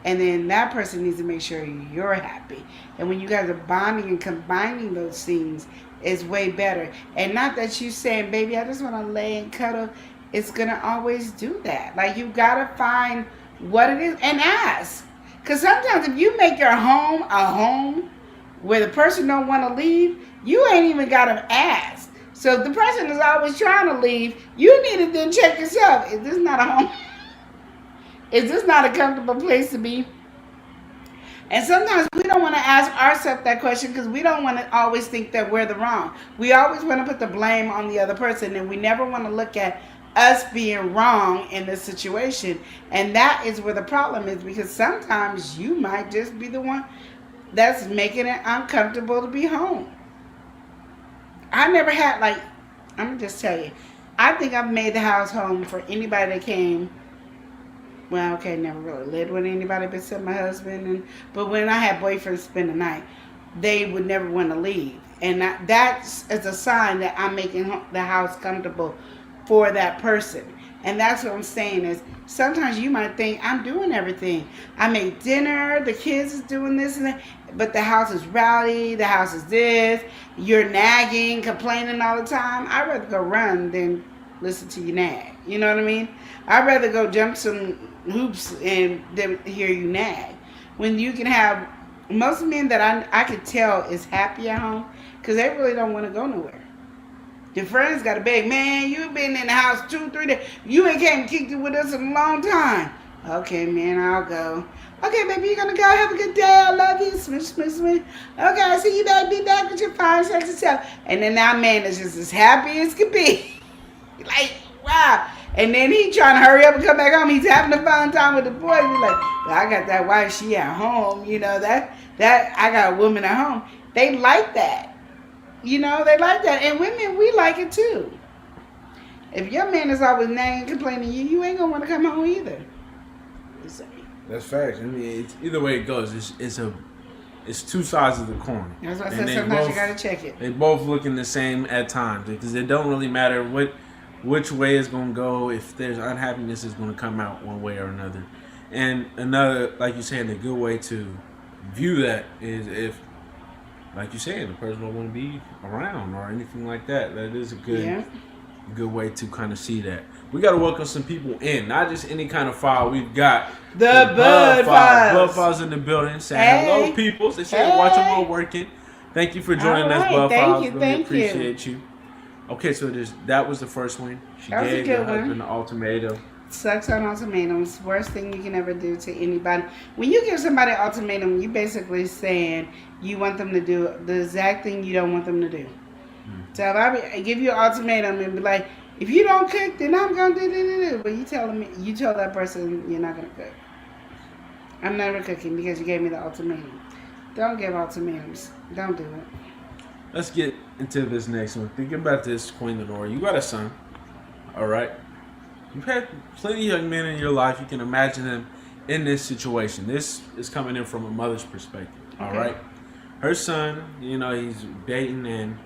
And then that person needs to make sure you're happy. And when you guys are bonding and combining those things, it's way better. And not that you saying, baby, I just want to lay and cuddle. It's going to always do that. Like, you got to find what it is and ask. Because sometimes if you make your home a home where the person don't want to leave, you ain't even got to ask. So if the person is always trying to leave, you need to then check yourself. Is this not a home? Is this not a comfortable place to be? And sometimes we don't want to ask ourselves that question because we don't want to always think that we're the wrong. We always want to put the blame on the other person, and we never want to look at us being wrong in this situation. And that is where the problem is, because sometimes you might just be the one that's making it uncomfortable to be home. I never had, like, I'm going to just tell you, I think I've made the house home for anybody that came. Well, okay, never really lived with anybody except my husband. But when I had boyfriends spend the night, they would never want to leave. And that's a sign that I'm making the house comfortable for that person. And that's what I'm saying is sometimes you might think I'm doing everything. I made dinner, the kids is doing this and that, but the house is rowdy, the house is this, you're nagging, complaining all the time. I'd rather go run than listen to you nag. You know what I mean? I'd rather go jump some hoops and than hear you nag. When you can have, most men that I could tell is happy at home because they really don't want to go nowhere. Your friends got to beg, man, you've been in the house 2-3 days. You ain't came and kicked it with us in a long time. Okay, man, I'll go. Okay, baby, you're going to go. Have a good day. I love you. Smish, smish, smish. Okay, I'll see you back. Be back with your fine, sexy self. And then that man is just as happy as can be. Like, wow. And then he trying to hurry up and come back home. He's having a fun time with the boys. He's like, well, I got that wife. She at home. You know, that I got a woman at home. They like that. You know, they like that. And women, we like it too. If your man is always nagging, complaining, you ain't going to want to come home either. That's facts. I mean, it's, either way it goes, it's two sides of the coin. That's why I And said they sometimes both- you got to check it. They both looking the same at times because it don't really matter which way it's gonna go. If there's unhappiness, is gonna come out one way or another. And another, like you're saying, a good way to view that is if, like you said, the person don't want to be around or anything like that. That is a good way to kind of see that. We got to welcome some people in, not just any kind of file. We've got The Bud Files. Bud Files in the building. Saying hello, people. They say watch them all working. Thank you for joining us, Bud Files. Really Thank you. appreciate you. Okay, so that was the first one. She That was a gave good her one. husband an ultimatum. Sucks on ultimatums. Worst thing you can ever do to anybody. When you give somebody an ultimatum, you basically saying you want them to do the exact thing you don't want them to do. So if I give you an ultimatum and be like, if you don't cook, then I'm gonna do. But you tell that person you're not gonna cook. I'm never cooking because you gave me the ultimatum. Don't give ultimatums. Don't do it. Let's get into this next one. Think about this, Queen Lenora. You got a son, all right? You've had plenty of young men in your life. You can imagine them in this situation. This is coming in from a mother's perspective, all Okay. right? Her son, he's dating and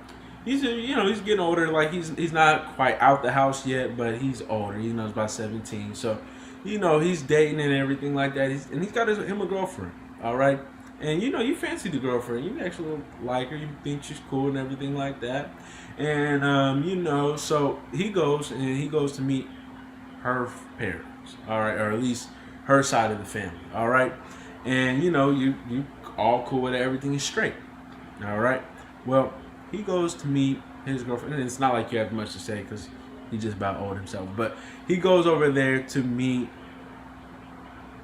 he's getting older. Like he's not quite out the house yet, but he's older. He's about 17. So, he's dating and everything like that. He's got him a girlfriend. All right. And you fancy the girlfriend. You actually like her. You think she's cool and everything like that. And so he goes to meet her parents. All right, or at least her side of the family. All right. And you all cool with it. Everything is straight. All right. Well, he goes to meet his girlfriend, and it's not like you have much to say because he just about old himself. But he goes over there to meet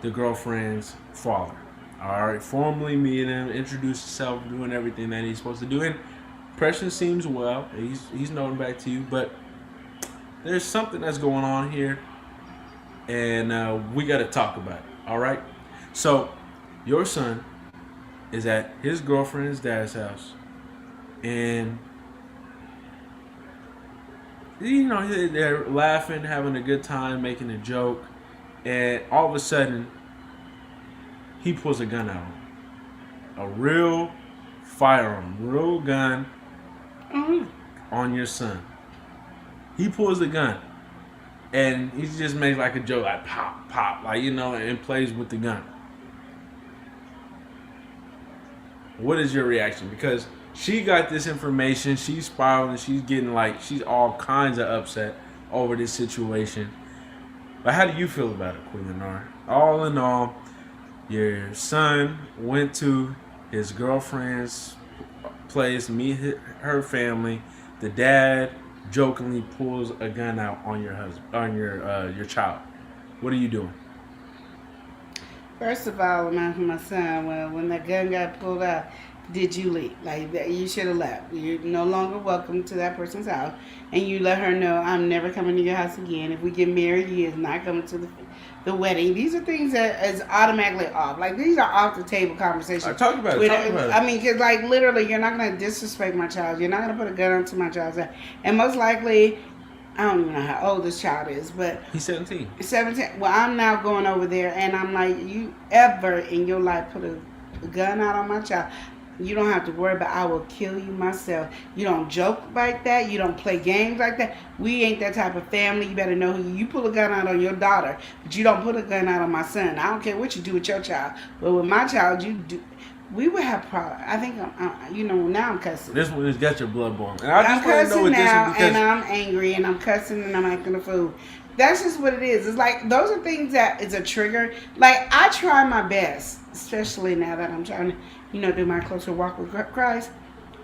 the girlfriend's father. All right, formally meeting him, introduce himself, doing everything that he's supposed to do. And impression seems well. He's nodding back to you, but there's something that's going on here, and we got to talk about it. All right. So your son is at his girlfriend's dad's house, and they're laughing, having a good time, making a joke, and all of a sudden he pulls a gun out, a real firearm, real gun on your son. He pulls the gun, and he just makes like a joke, like pop, pop, like and plays with the gun. What is your reaction? Because she got this information, she's spiraling, she's she's all kinds of upset over this situation. But how do you feel about it, Quillinar? All in all, your son went to his girlfriend's place, meet her family. The dad jokingly pulls a gun out on your husband, on your child. What are you doing? First of all, I'm asking my son, well, when that gun got pulled out, did you leave? Like, you should have left. You're no longer welcome to that person's house. And you let her know, I'm never coming to your house again. If we get married, he is not coming to the wedding. These are things that is automatically off. Like, these are off the table conversations. Talk about it. I mean, because, like, literally, you're not going to disrespect my child. You're not going to put a gun onto my child's head. And most likely, I don't even know how old this child is, but he's 17. 17. Well, I'm now going over there, and I'm like, you ever in your life put a gun out on my child, you don't have to worry about, I will kill you myself. You don't joke like that. You don't play games like that. We ain't that type of family. You better know who you pull a gun out on your daughter, but you don't put a gun out on my son. I don't care what you do with your child, but with my child, you do. We would have problems. I think, now I'm cussing. This one has got your blood boiling. And I I'm just want to know cussing what now, this is and I'm angry, and I'm cussing, and I'm acting a fool. That's just what it is. It's like, those are things that is a trigger. Like, I try my best, especially now that I'm trying to, do my closer walk with Christ,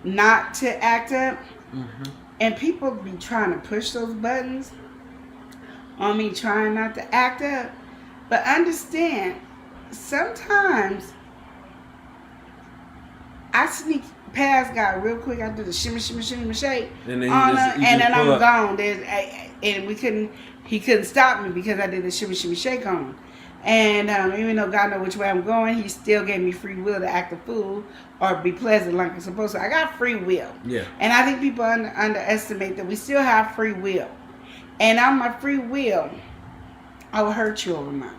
not to act up. Mm-hmm. And people be trying to push those buttons on me trying not to act up. But understand, sometimes I sneak past God real quick. I do the shimmy, shimmy, shimmy, shake and then on her, and then I'm gone. And he couldn't stop me because I did the shimmy, shimmy, shake on him. And even though God knows which way I'm going, he still gave me free will to act a fool or be pleasant like I'm supposed to. I got free will. Yeah. And I think people underestimate that we still have free will. And on my free will, I will hurt you over mine.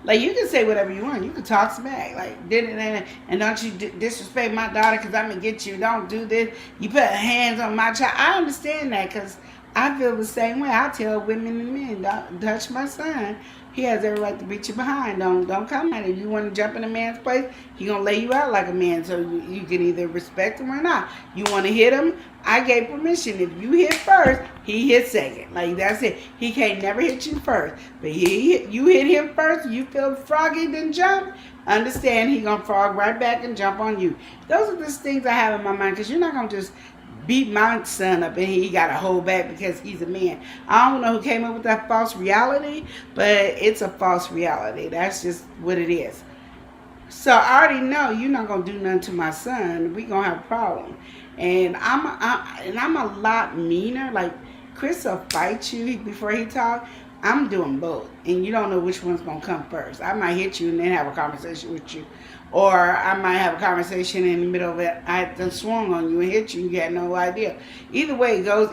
Like, you can say whatever you want. You can talk smack. Like, and don't you disrespect my daughter because I'm going to get you. Don't do this. You put hands on my child. I understand that because I feel the same way. I tell women and men, don't touch my son. He has every right to beat you behind. Don't come at him. If you want to jump in a man's place, he going to lay you out like a man, so you can either respect him or not. You want to hit him? I gave permission. If you hit first, he hit second. Like, that's it. He can't never hit you first. But you hit him first, you feel froggy, then jump. Understand, he going to frog right back and jump on you. Those are just things I have in my mind, because you're not going to just beat my son up and he got to hold back because he's a man. I don't know who came up with that false reality, but it's a false reality. That's just what it is. So I already know you're not going to do nothing to my son. We're going to have a problem. And I'm a lot meaner. Like, Chris will fight you before he talk. I'm doing both. And you don't know which one's going to come first. I might hit you and then have a conversation with you. Or I might have a conversation in the middle of it. I done swung on you and hit you. You got no idea. Either way it goes,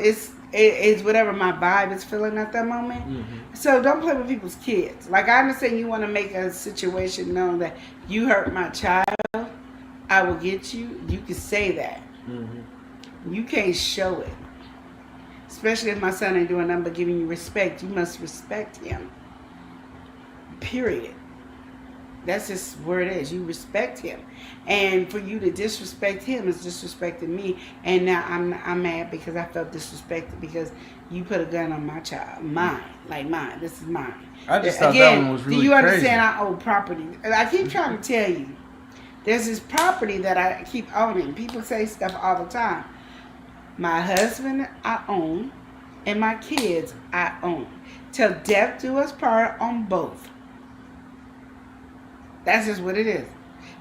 it's whatever my vibe is feeling at that moment. Mm-hmm. So don't play with people's kids. Like, I understand you want to make a situation known that you hurt my child, I will get you. You can say that. You can't show it. Especially if my son ain't doing nothing but giving you respect. You must respect him. Period. That's just where it is. You respect him. And for you to disrespect him is disrespecting me. And now I'm mad because I felt disrespected because you put a gun on my child. Mine. Like mine. This is mine. I just thought that one was really do you crazy. understand I own property? I keep trying to tell you. There's this property that I keep owning. People say stuff all the time. My husband I own. And my kids I own. Till death do us part on both. That's just what it is.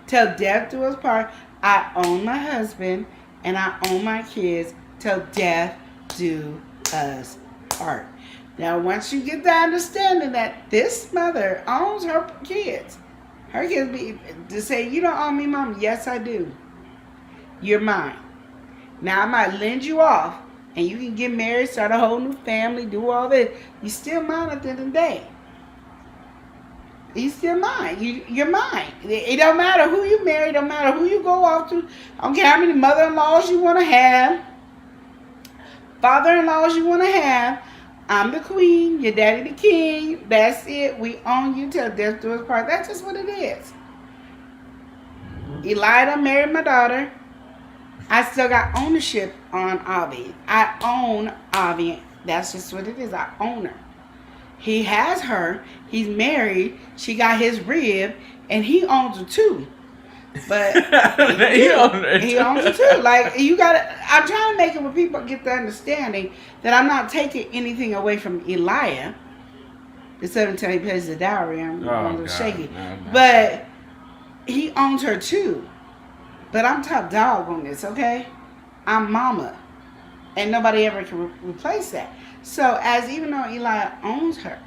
Till death do us part. I own my husband and I own my kids till death do us part. Now, once you get the understanding that this mother owns her kids be to say, you don't own me, Mom. Yes, I do. You're mine. Now, I might lend you off and you can get married, start a whole new family, do all this. You're still mine at the end of the day. You're still mine. You're mine. It don't matter who you marry. It don't matter who you go off to. I don't care how many mother-in-laws you want to have. Father-in-laws you want to have. I'm the queen. Your daddy the king. That's it. We own you till death do us part. That's just what it is. Elida married my daughter. I still got ownership on Avi. I own Avi. That's just what it is. I own her. He has her. He's married. She got his rib, and he owns her too. But he owns her. He owns her too. Like you gotta. I'm trying to make it where people get the understanding that I'm not taking anything away from Elijah. Instead of until he pays the dowry, I'm a little shaky. No. But he owns her too. But I'm top dog on this, okay? I'm mama. And nobody ever can replace that. So, even though Eli owns her,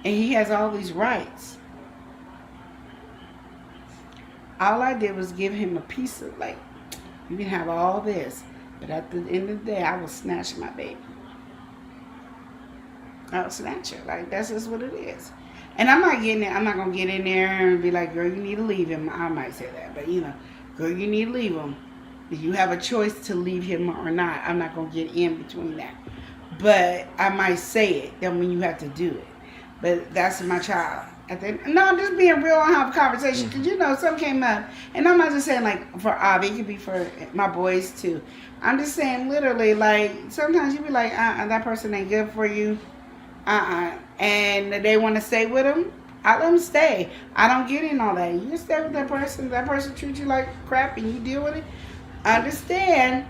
and he has all these rights, all I did was give him a piece of, like, you can have all this, but at the end of the day, I will snatch my baby. I'll snatch her. Like, that's just what it is. And I'm not going to get in there and be like, girl, you need to leave him. I might say that, but, girl, you need to leave him. You have a choice to leave him or not. I'm not going to get in between that. But I might say it. That mean you have to do it. But that's my child. No, I'm just being real and have a conversation. Because, something came up. And I'm not just saying, like, for Avi. It could be for my boys, too. I'm just saying, literally, like, sometimes you be like, that person ain't good for you. And they want to stay with them. I let them stay. I don't get in all that. You stay with that person. That person treats you like crap and you deal with it. Understand,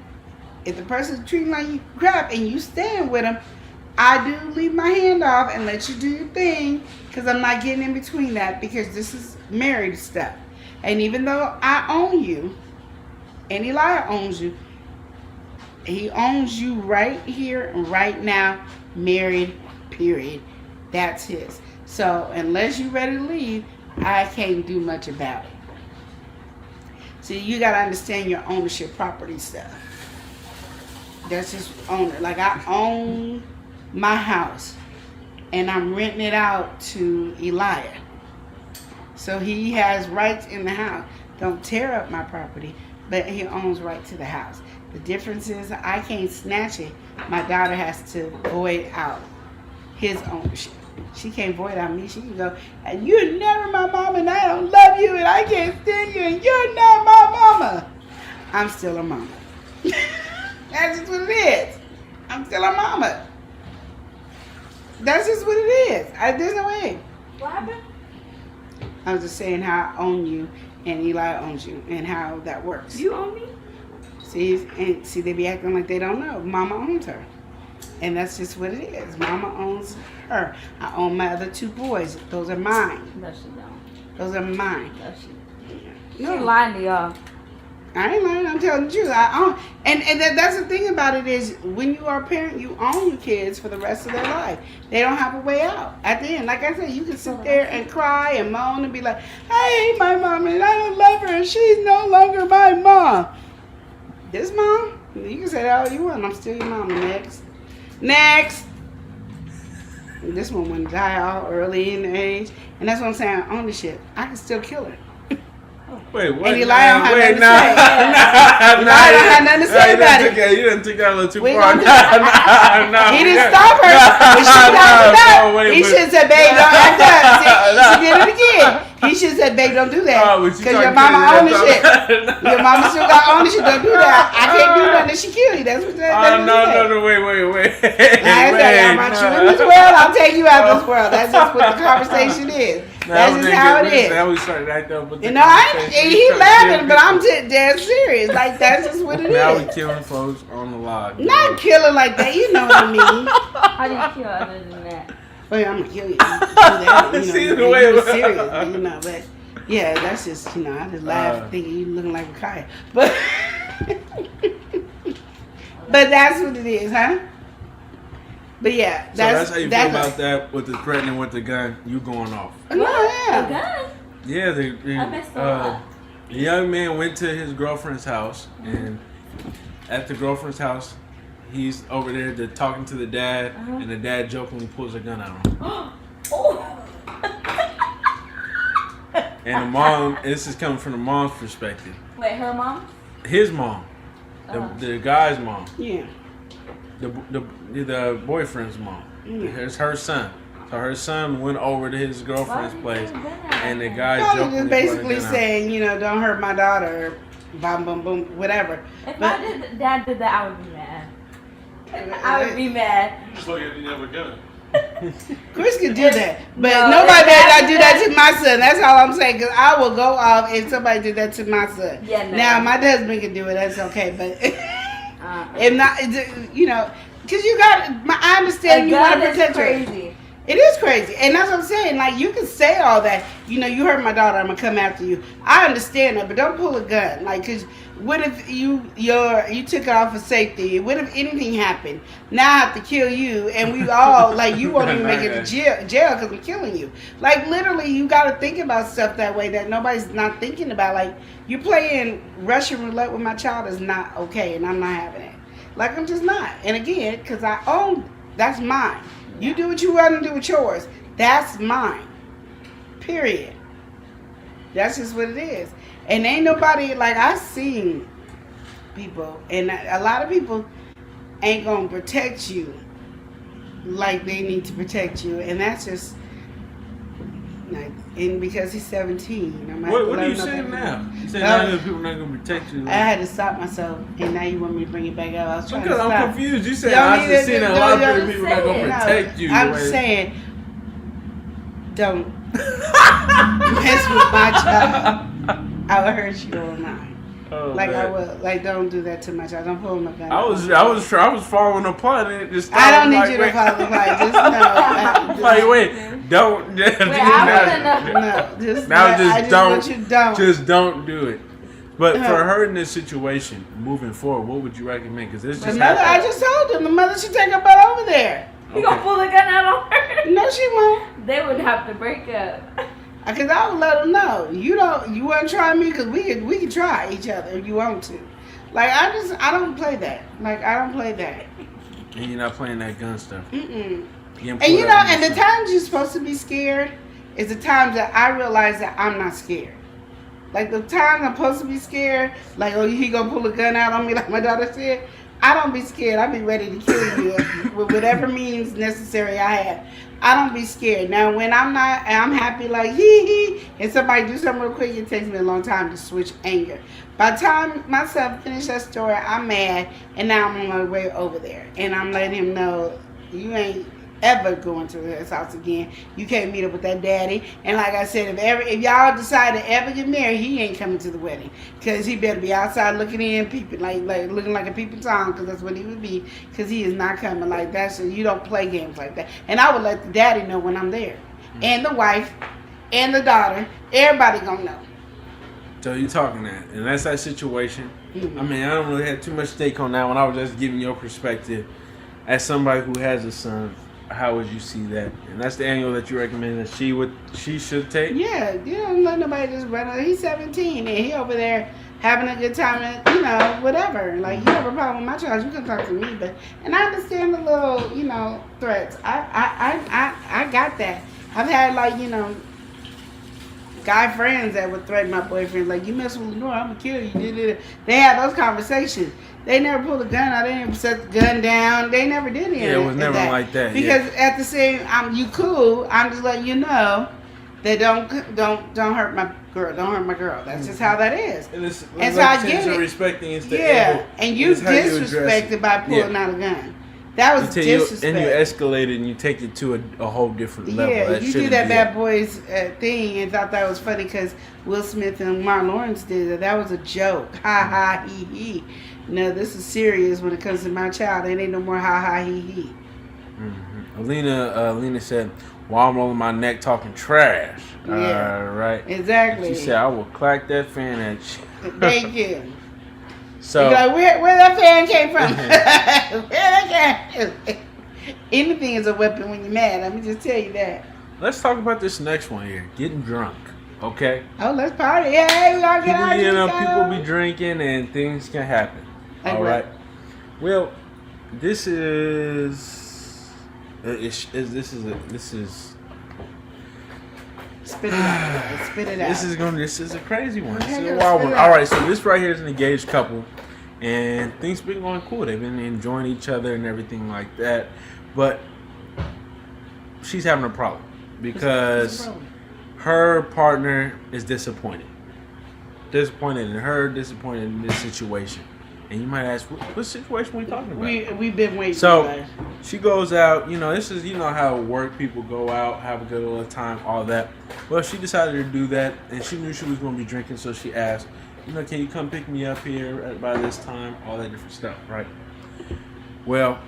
if the person's treating like you crap and you stand with them, I do leave my hand off and let you do your thing because I'm not getting in between that because this is married stuff. And even though I own you and Elijah owns you, he owns you right here and right now, married, period. That's his. So unless you're ready to leave, I can't do much about it. So you got to understand your ownership property stuff. That's just owner. Like I own my house and I'm renting it out to Elijah. So he has rights in the house. Don't tear up my property, but he owns right to the house. The difference is I can't snatch it. My daughter has to void out his ownership. She can't void out me. She can go, and you're never my mama, and I don't love you, and I can't stand you, and you're not my mama. I'm still a mama. That's just what it is. I'm still a mama. That's just what it is. There's no way. What happened? I was just saying how I own you, and Eli owns you, and how that works. You own me? See, they be acting like they don't know. Mama owns her. And that's just what it is. Mama owns her. I own my other two boys. Those are mine. No, she don't. Those are mine. No, she No, lying to y'all. I ain't lying. I'm telling the truth. I own. And that's the thing about it is when you are a parent, you own your kids for the rest of their life. They don't have a way out. At the end, like I said, you can sit there and cry and moan and be like, I hate my mom and I don't love her and she's no longer my mom. This mom, you can say that all you want. I'm still your mama. Next. And this one went die all early in the age. And that's what I'm saying, ownership. I can still kill her. Wait, what? And Eli don't have Wait, nothing to say. Eli don't have nothing to say about it. You didn't take that a little too We far. gonna do He didn't stop her. When she got wait, he but- should have said, babe, don't act up. See, she did it again. He should have said, babe, don't do that. Oh, but you Because your talking mama to own the that shit. Your mama still got ownership. Don't do that. I can't do nothing if she kill you. That's what that No, wait. I say, I'm not you in this world. I'll take you out this world. That's just what the conversation is. That's just how it is. Now we started acting up with the You know, he laughing, but I'm dead serious. Like, that's just what it Now we is. killing folks on the live. Not killing like that. You know what I mean. How do you feel other than that? Well, I'm gonna kill you. Do that, you See know, the way you it- serious, you know. But yeah, that's just I just laugh thinking you looking like a Kaya. But but that's what it is, huh? But yeah, So that's how you feel about that with the threatening with the gun. You going off? No, yeah. Gun? Yeah, I messed up. the young man went to his girlfriend's house, and at the girlfriend's house, he's over there talking to the dad, and the dad jokingly pulls a gun out on him. Oh. And the mom, this is coming from the mom's perspective. Wait, her mom? His mom, the guy's mom, Yeah. the boyfriend's mom. It's her son. So her son went over to his girlfriend's place, and the guy Probably jokingly just basically saying, don't hurt my daughter, boom, boom, boom, whatever. If But- dad did that, I would be mad. I would be mad. So you didn't have a gun. Chris could do that, but No, nobody better not if do that to my son. That's all I'm saying. Because I will go off if somebody did that to my son. Yeah, no. Now my husband can do it. That's okay, but if not, because you got. I understand you want to protect her. crazy. It is crazy, and that's what I'm saying. Like, you can say all that. You hurt my daughter. I'm gonna come after you. I understand that, but don't pull a gun. Like, cause what if you took it off for safety? What if anything happened? Now I have to kill you, and we all like you won't even make it to jail because I'm killing you. Like, literally, you got to think about stuff that way that nobody's not thinking about. Like, you playing Russian roulette with my child is not okay, and I'm not having it. Like, I'm just not. And again, because I own, that's mine. You do what you want to do with yours. That's mine. Period. That's just what it is. And ain't nobody, like, I've seen people, and a lot of people ain't going to protect you like they need to protect you. And that's just, like, and because he's 17. I'm What gonna are you let him know saying that. now? You saying now that people not gonna protect you? I had to stop myself, and now you want me to bring it back up. I was trying Because to stop. I'm confused. You said Y'all I need just to- seen a no, lot y'all of people not gonna just protect you. I'm Wait. saying, don't mess with my child. I will hurt you all night. Oh, Like, man. I will. Like, don't do that to my child. Don't pull my gun. I was following the plot and it just. I don't need like, you to wait. follow the light. Just no. Like, wait, don't. Wait, I No, just Now I just just don't. want you don't. Just don't do it. But Uh-huh. for her in this situation, moving forward, what would you recommend? Because this The just mother, I happened. just told them the mother should take her butt over there. You gonna pull the gun out on her? No, she won't. They would have to break up. Because I would let them know. You want to try me? Because we can try each other if you want to. Like, I don't play that. Like, I don't play that. And you're not playing that gun stuff. Mm-mm. You And and the times you're supposed to be scared is the times that I realize that I'm not scared. Like, the times I'm supposed to be scared, like, oh, he gonna pull a gun out on me like my daughter said, I don't be scared. I be ready to kill you with whatever means necessary I have. I don't be scared. Now, when I'm not, I'm happy like hee, and somebody do something real quick, it takes me a long time to switch anger. By the time myself finish that story, I'm mad, and now I'm on my way over there. And I'm letting him know, you ain't ever going to his house again. You can't meet up with that daddy. And like I said, if y'all decide to ever get married, he ain't coming to the wedding. Because he better be outside looking in, peeping, like looking like a peeping Tom, because that's what he would be. Because he is not coming like that. So you don't play games like that. And I would let the daddy know when I'm there. And the wife, and the daughter, everybody gonna know. So you talking that, and that's that situation. Mhm. I mean, I don't really have too much stake on that one. I was just giving your perspective as somebody who has a son. How would you see that? And that's the angle that you recommend that she should take. Yeah, you don't let nobody just run over. He's 17 and he over there having a good time and, whatever. Like, you have a problem with my child, you can talk to me. And I understand the little, threats. I got that. I've had, guy friends that would threaten my boyfriend, like, you mess with Lenore, I'm gonna kill you. They had those conversations. They never pulled a gun out. They didn't set the gun down. They never did anything. Yeah, it was never like that. Because at the same, you cool. I'm just letting you know that don't hurt my girl. Don't hurt my girl. That's just how that is. And so I get it. Respecting is and you disrespected by pulling out a gun. That was disrespect. And you escalate it and you take it to a whole different level. Yeah, you do that Bad Boys thing and thought that was funny because Will Smith and Martin Lawrence did it. That was a joke. Ha ha he he. No, this is serious when it comes to my child. It ain't no more ha ha he he. Mm-hmm. Alina said, "While I'm rolling my neck talking trash." Yeah, right. Exactly. She said, "I will clack that fan at you." Thank you. So you're like, where that fan came from? Where that came? Anything is a weapon when you're mad. Let me just tell you that. Let's talk about this next one here. Getting drunk. Okay. Oh, let's party! Yeah, we all get out. People be drinking and things can happen. All right. Well, this is. This is. Spit it out. Spit it out. This is a crazy one. This is Okay, a wild one. spit it All out. right. So this right here is an engaged couple, and things been going cool. They've been enjoying each other and everything like that, but she's having a problem because her partner is disappointed in her, disappointed in this situation. And you might ask, what situation are we talking about? We've been waiting. So she goes out, this is, how work people go out, have a good little time, all that. Well, she decided to do that, and she knew she was going to be drinking, so she asked, can you come pick me up here by this time, all that different stuff, right? Well,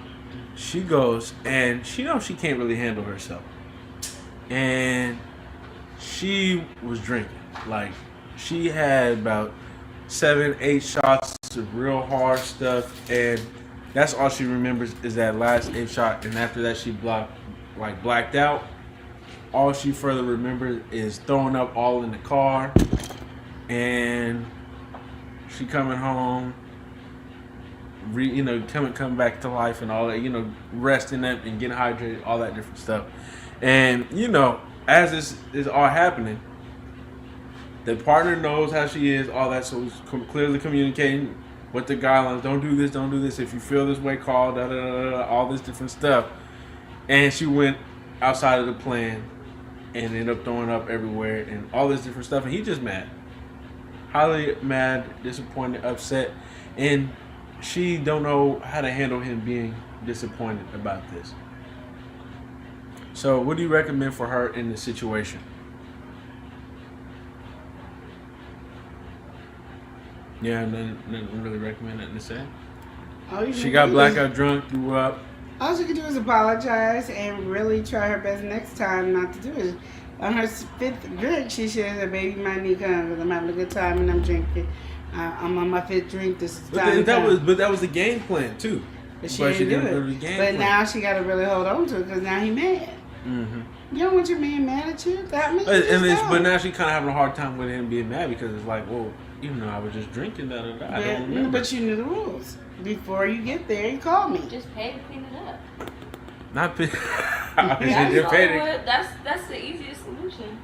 she goes, and she knows she can't really handle herself. And she was drinking. Like, she had about 7-8 shots of real hard stuff, and that's all she remembers is that last 8 shot. And after that, she blacked out. All she further remembers is throwing up all in the car, and she coming home, coming back to life and all that, resting up and getting hydrated, all that different stuff. And as this is all happening, the partner knows how she is, all that, so it's clearly communicating what the guidelines. Don't do this. If you feel this way, call, all this different stuff. And she went outside of the plan and ended up throwing up everywhere and all this different stuff. And he just mad. Highly mad, disappointed, upset. And she don't know how to handle him being disappointed about this. So what do you recommend for her in this situation? Yeah, nothing really recommend nothing to say. She got blackout drunk, threw up. All she could do is apologize and really try her best next time not to do it. On her 5th drink, she said, "Baby, my knee come because I'm having a good time and I'm drinking. I'm on my 5th drink. This is time." But that was the game plan too. But she didn't do it. But now she got to really hold on to it because now he mad. Mm-hmm. You don't want your man mad at you. That means but now she kind of having a hard time with him being mad because it's like, well, I was just drinking I don't remember. But you knew the rules. Before you get there, you call me. Just pay to clean it up. Not pay. That's the easiest solution.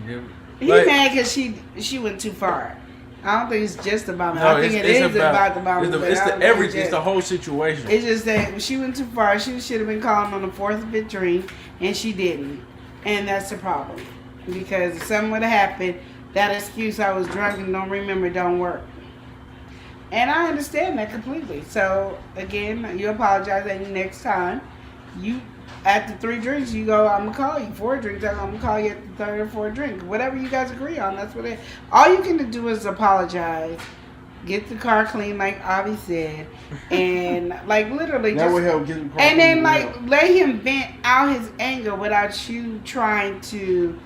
Yeah. He's mad because she went too far. I don't think it's just about me. I think it is about the mama. It's the whole situation. It's just that she went too far. She should have been calling on the 4th or 5th drink, and she didn't. And that's the problem. Because if something would have happened, that excuse, I was drunk and don't remember, don't work. And I understand that completely. So, again, you apologize any next time. You, after 3 drinks, you go, I'm going to call you. 4 drinks, I'm going to call you at the 3rd or 4th drink. Whatever you guys agree on, that's what it is. All you can do is apologize. Get the car clean, like Avi said. And, literally that would help get the car and then, clean. let him vent out his anger without you trying to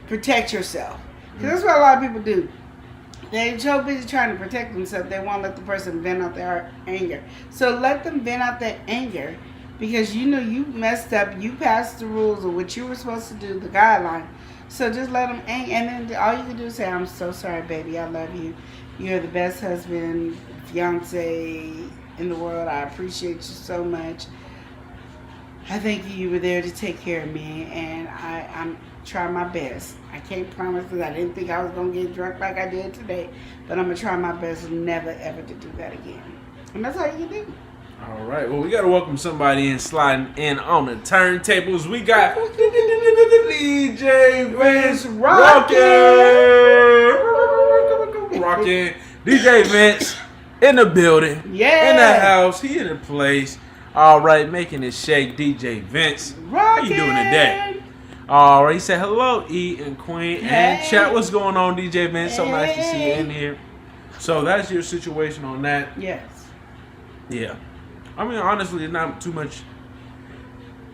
protect yourself. Because that's what a lot of people do. They're so busy trying to protect themselves, they won't let the person vent out their anger. So let them vent out that anger because you messed up. You passed the rules of what you were supposed to do, the guideline. So just let them and then all you can do is say, "I'm so sorry, baby. I love you. You're the best husband, fiance in the world. I appreciate you so much. I thank you were there to take care of me, and I'm trying my best. I can't promise that I didn't think I was going to get drunk like I did today, but I'm going to try my best never, ever to do that again. And that's all you can do. All right. Well, we got to welcome somebody in sliding in on the turntables. We got DJ Vince Rockin'. DJ Vince in the building. Yeah. In the house. He in the place. All right. Making it shake. DJ Vince. How you doing today? All right. He said hello, E and Queen. And chat, what's going on, DJ Vince? So nice to see you in here. So that's your situation on that. Yes. Yeah. I mean, honestly, there's not too much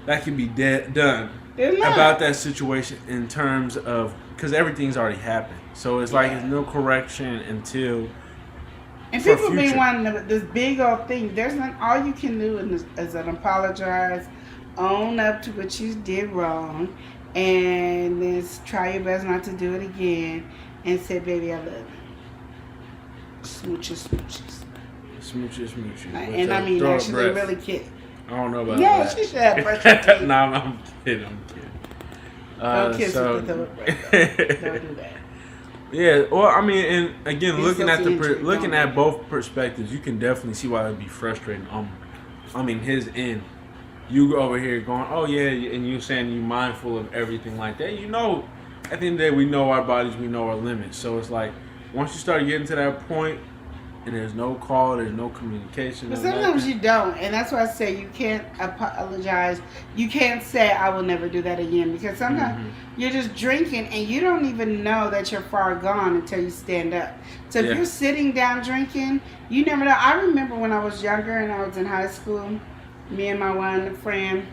that can be done about that situation in terms of, because everything's already happened. So it's like there's no correction until. And people be wanting this big old thing. There's not, all you can do is an apologize, own up to what you did wrong, and then try your best not to do it again, and say, baby, I love you. Smooches, smooches. Smooches. And I mean, actually, really kidding. I don't know about yeah, that. she should have brushed her teeth. No, I'm kidding. Don't kiss with the breath. Don't do that. Yeah, well, I mean, and again, It's looking at injury, both perspectives, you can definitely see why it'd be frustrating. I mean, his end. You over here going, oh yeah, and you saying you mindful of everything like that. You know, at the end of the day, we know our bodies, we know our limits. So it's like once you start getting to that point, and there's no call, there's no communication. But sometimes you don't, and that's why I say you can't apologize. You can't say I will never do that again, because sometimes you're just drinking and you don't even know that you're far gone until you stand up. So if you're sitting down drinking, you never know. I remember when I was younger and I was in high school, me and my one friend,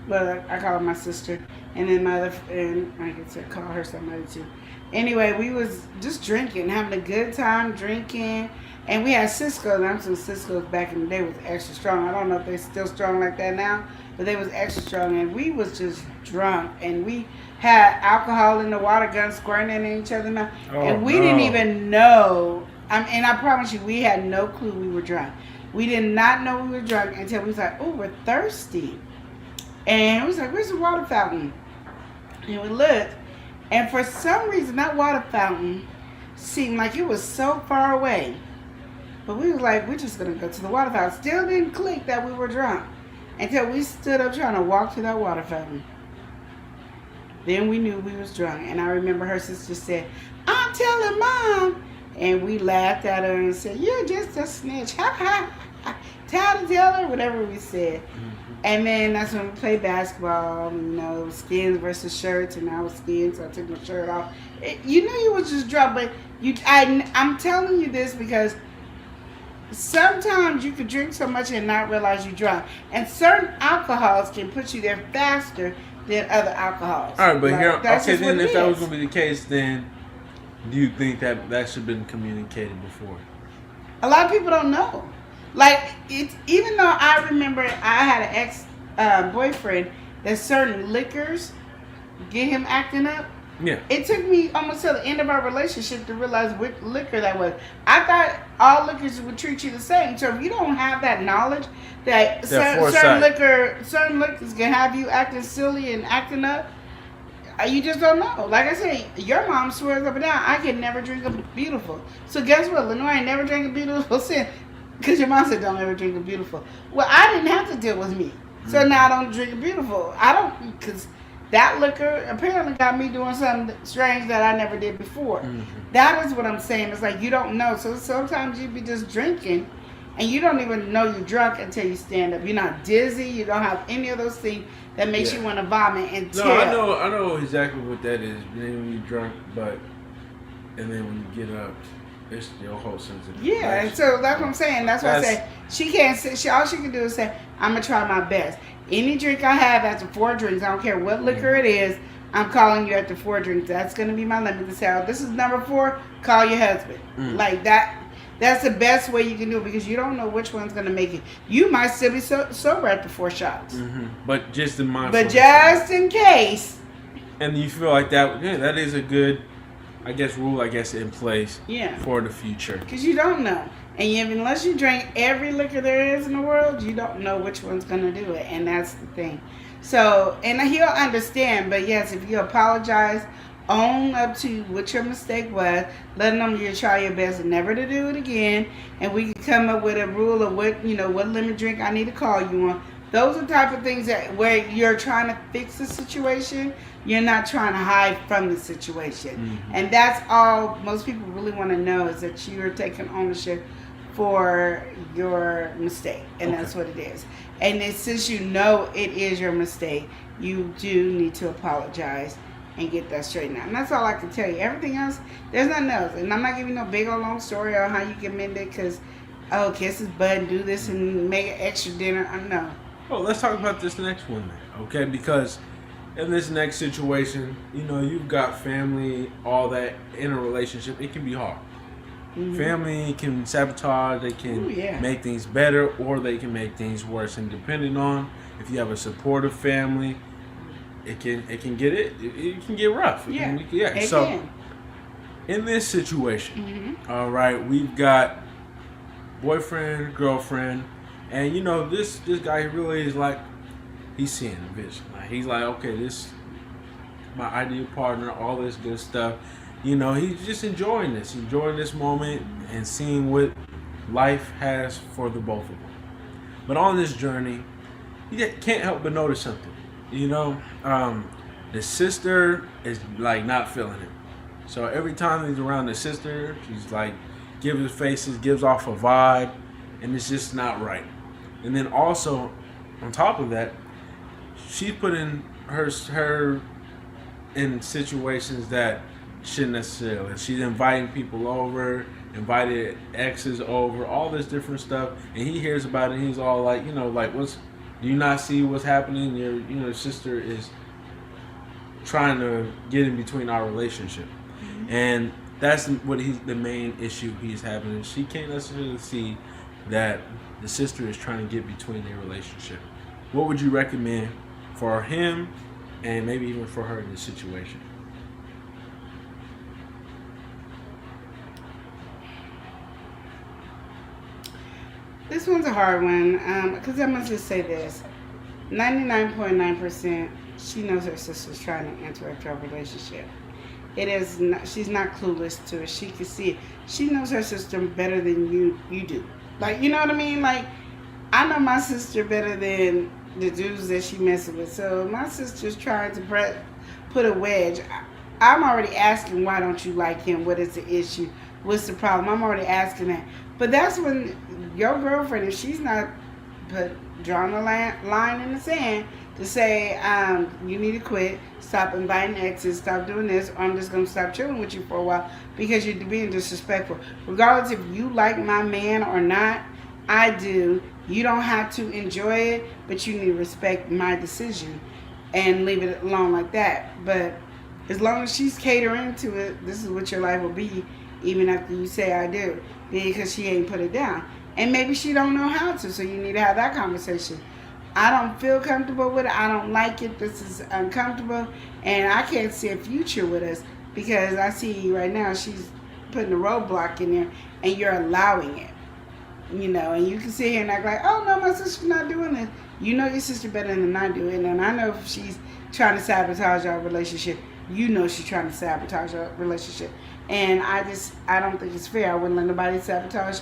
well, I call her my sister, and then my other friend, I guess I call her somebody too. Anyway, we was just drinking, having a good time drinking. And we had Cisco, and I'm some Cisco's back in the day was extra strong. I don't know if they're still strong like that now, but they was extra strong. And we was just drunk, and we had alcohol in the water gun squirting in each other's mouth. And we didn't even know. And I promise you, we had no clue we were drunk. We did not know we were drunk until we was like, oh, we're thirsty. And we was like, where's the water fountain? And we looked, and for some reason, that water fountain seemed like it was so far away. But we was like, we're just going to go to the water fountain. Still didn't click that we were drunk until we stood up trying to walk to that water fountain. Then we knew we was drunk. And I remember her sister said, I'm telling Mom. And we laughed at her and said, you're just a snitch. Ha ha. Tell her, whatever we said. And then that's when we played basketball. You know, it was skins versus shirts. And I was skins, so I took my shirt off. You knew you was just drunk. But I'm telling you this because sometimes you could drink so much and not realize you're drunk. And certain alcohols can put you there faster than other alcohols. All right, but like, here, okay, then if that was is. going to be the case, then do you think that should have been communicated before? A lot of people don't know. Like, it's, even though I remember I had an ex-boyfriend that certain liquors get him acting up. Yeah. It took me almost till the end of our relationship to realize which liquor that was. I thought all liquors would treat you the same. So if you don't have that knowledge that certain liquors can have you acting silly and acting up, you just don't know. Like I say, your mom swears up and down, I can never drink a beautiful. So guess what? Lenore ain't never drank a beautiful since. Because your mom said don't ever drink a beautiful. Well, I didn't have to deal with me. So now I don't drink a beautiful. I don't, because that liquor apparently got me doing something strange that I never did before. That is what I'm saying. It's like you don't know. So sometimes you be just drinking and you don't even know you're drunk until you stand up. You're not dizzy. You don't have any of those things that makes you want to vomit until. No, I know exactly what that is. When you're drunk, and then when you get up, it's your whole sense of yeah, and so that's what I'm saying. That's why I say she can't say. All she can do is say, "I'm gonna try my best." Any drink I have after 4 drinks, I don't care what liquor it is, I'm calling you after 4 drinks. That's gonna be my limit to say, oh, this is number 4. Call your husband. Like that. That's the best way you can do it because you don't know which one's gonna make it. You might still be sober after 4 shots. But just in mind. But just in case. And you feel like that? Yeah, that is a good, rule. In place. Yeah. For the future. Because you don't know. And unless you drink every liquor there is in the world, you don't know which one's going to do it. And that's the thing. So, and he'll understand. But yes, if you apologize, own up to what your mistake was, let them know you try your best never to do it again. And we can come up with a rule of what limit drink I need to call you on. Those are the type of things that where you're trying to fix the situation. You're not trying to hide from the situation. Mm-hmm. And that's all most people really want to know, is that you're taking ownership for your mistake. And that's what it is. And since you know it is your mistake, you do need to apologize and get that straightened out. And that's all I can tell you. Everything else, there's nothing else. And I'm not giving you no big old long story on how you can mend it because, kiss his butt and do this and make an extra dinner. No. Well, let's talk about this next one then, okay? Because in this next situation, you've got family, all that in a relationship. It can be hard. Mm-hmm. Family can sabotage. They can make things better, or they can make things worse. And depending on if you have a supportive family, it can get rough. So in this situation, all right, we've got boyfriend, girlfriend. And this guy really is like, he's seeing a vision. Like, he's like, okay, this my ideal partner, all this good stuff. He's just enjoying this moment and seeing what life has for the both of them. But on this journey, you can't help but notice something. The sister is like not feeling it. So every time he's around the sister, she's like gives faces, gives off a vibe, and it's just not right. And then also, on top of that, she's putting her in situations that shouldn't necessarily. She's inviting people over, invited exes over, all this different stuff, and he hears about it. And he's all like, do you not see what's happening? Your sister is trying to get in between our relationship, and that's what the main issue he's having. And she can't necessarily see that the sister is trying to get between their relationship. What would you recommend for him and maybe even for her in this situation? This one's a hard one because I must just say this. 99.9% she knows her sister's trying to interrupt her relationship. She's not clueless to it. She can see it. She knows her sister better than you do. Like, you know what I mean? Like, I know my sister better than the dudes that she messes with. So my sister's trying to put a wedge. I'm already asking, why don't you like him? What is the issue? What's the problem? I'm already asking that. But that's when your girlfriend, if she's not drawing a line in the sand to say, you need to quit, stop inviting exes, stop doing this, or I'm just going to stop chilling with you for a while because you're being disrespectful. Regardless if you like my man or not, I do. You don't have to enjoy it, but you need to respect my decision and leave it alone like that. But as long as she's catering to it, this is what your life will be, even after you say I do, because she ain't put it down. And maybe she don't know how to, so you need to have that conversation. I don't feel comfortable with it. I don't like it. This is uncomfortable. And I can't see a future with us because I see right now she's putting a roadblock in there and you're allowing it. And you can sit here and act like, oh, no, my sister's not doing this. You know your sister better than I do. And I know if she's trying to sabotage our relationship, you know she's trying to sabotage our relationship. And I don't think it's fair. I wouldn't let nobody sabotage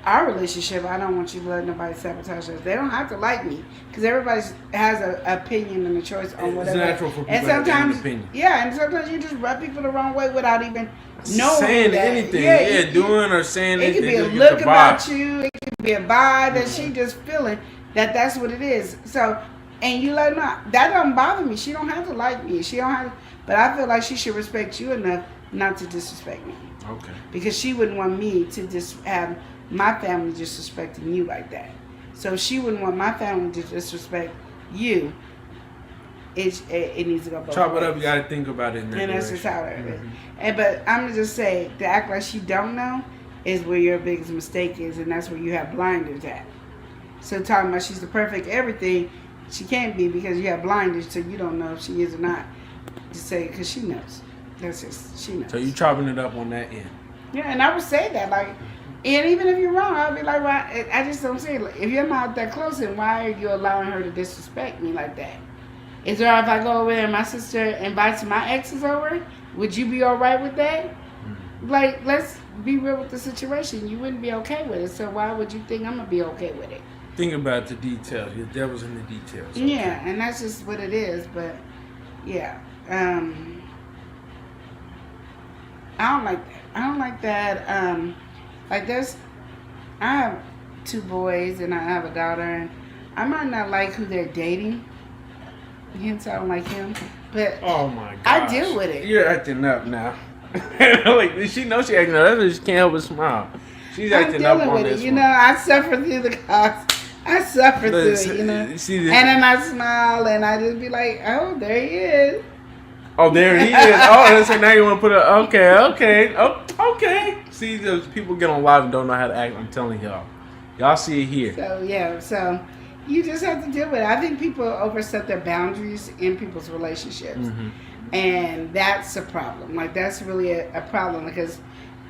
our relationship. I don't want you to let nobody sabotage us. They don't have to like me because everybody has an opinion and a choice on whatever. It's natural for people and sometimes, to have an opinion. Yeah, and sometimes you just rub people the wrong way without even knowing saying that. anything. Doing or saying it anything. It could be a look about you. It could be a vibe that she just feeling that's what it is. So, and you let her know. That doesn't bother me. She don't have to like me. She don't have to, but I feel like she should respect you enough not to disrespect me. Okay. Because she wouldn't want me to just have my family disrespecting you like that. So she wouldn't want my family to disrespect you. It needs to go both ways. Chop it up, you gotta think about it in that And that's just how it is. But I'm gonna just say, to act like she don't know is where your biggest mistake is, and that's where you have blinders at. So talking about she's the perfect everything, she can't be because you have blinders, so you don't know if she is or not. Just say, because she knows. That's just, she knows. So you chopping it up on that end. Yeah, and I would say that, like, And even if you're wrong, I'll be like, why? I just don't see it. If you're not that close, then why are you allowing her to disrespect me like that? Is there if I go over there and my sister invites my exes over, would you be all right with that? Like, let's be real with the situation. You wouldn't be okay with it, so why would you think I'm gonna be okay with it? Think about the details. Your devil's in the details. Okay? Yeah, and that's just what it is. But yeah, I don't like that. I don't like that. Like I have 2 boys and I have a daughter, and I might not like who they're dating. Hence, I don't like him. But Oh my god. I deal with it. You're acting up now. Like she knows she acting up. That's why she can't help but smile. She's I'm acting up dealing on with this it. You one. know, I suffer through the cause. I suffer through it, you know. See And this? then I smile and I just be like, oh, there he is. Oh, there he is. Oh, so now you want to put a okay. See, those people get on live and don't know how to act. I'm telling y'all. Y'all see it here. So, yeah, so you just have to deal with it. I think people overstep their boundaries in people's relationships. Mm-hmm. And that's a problem. Like, that's really a problem because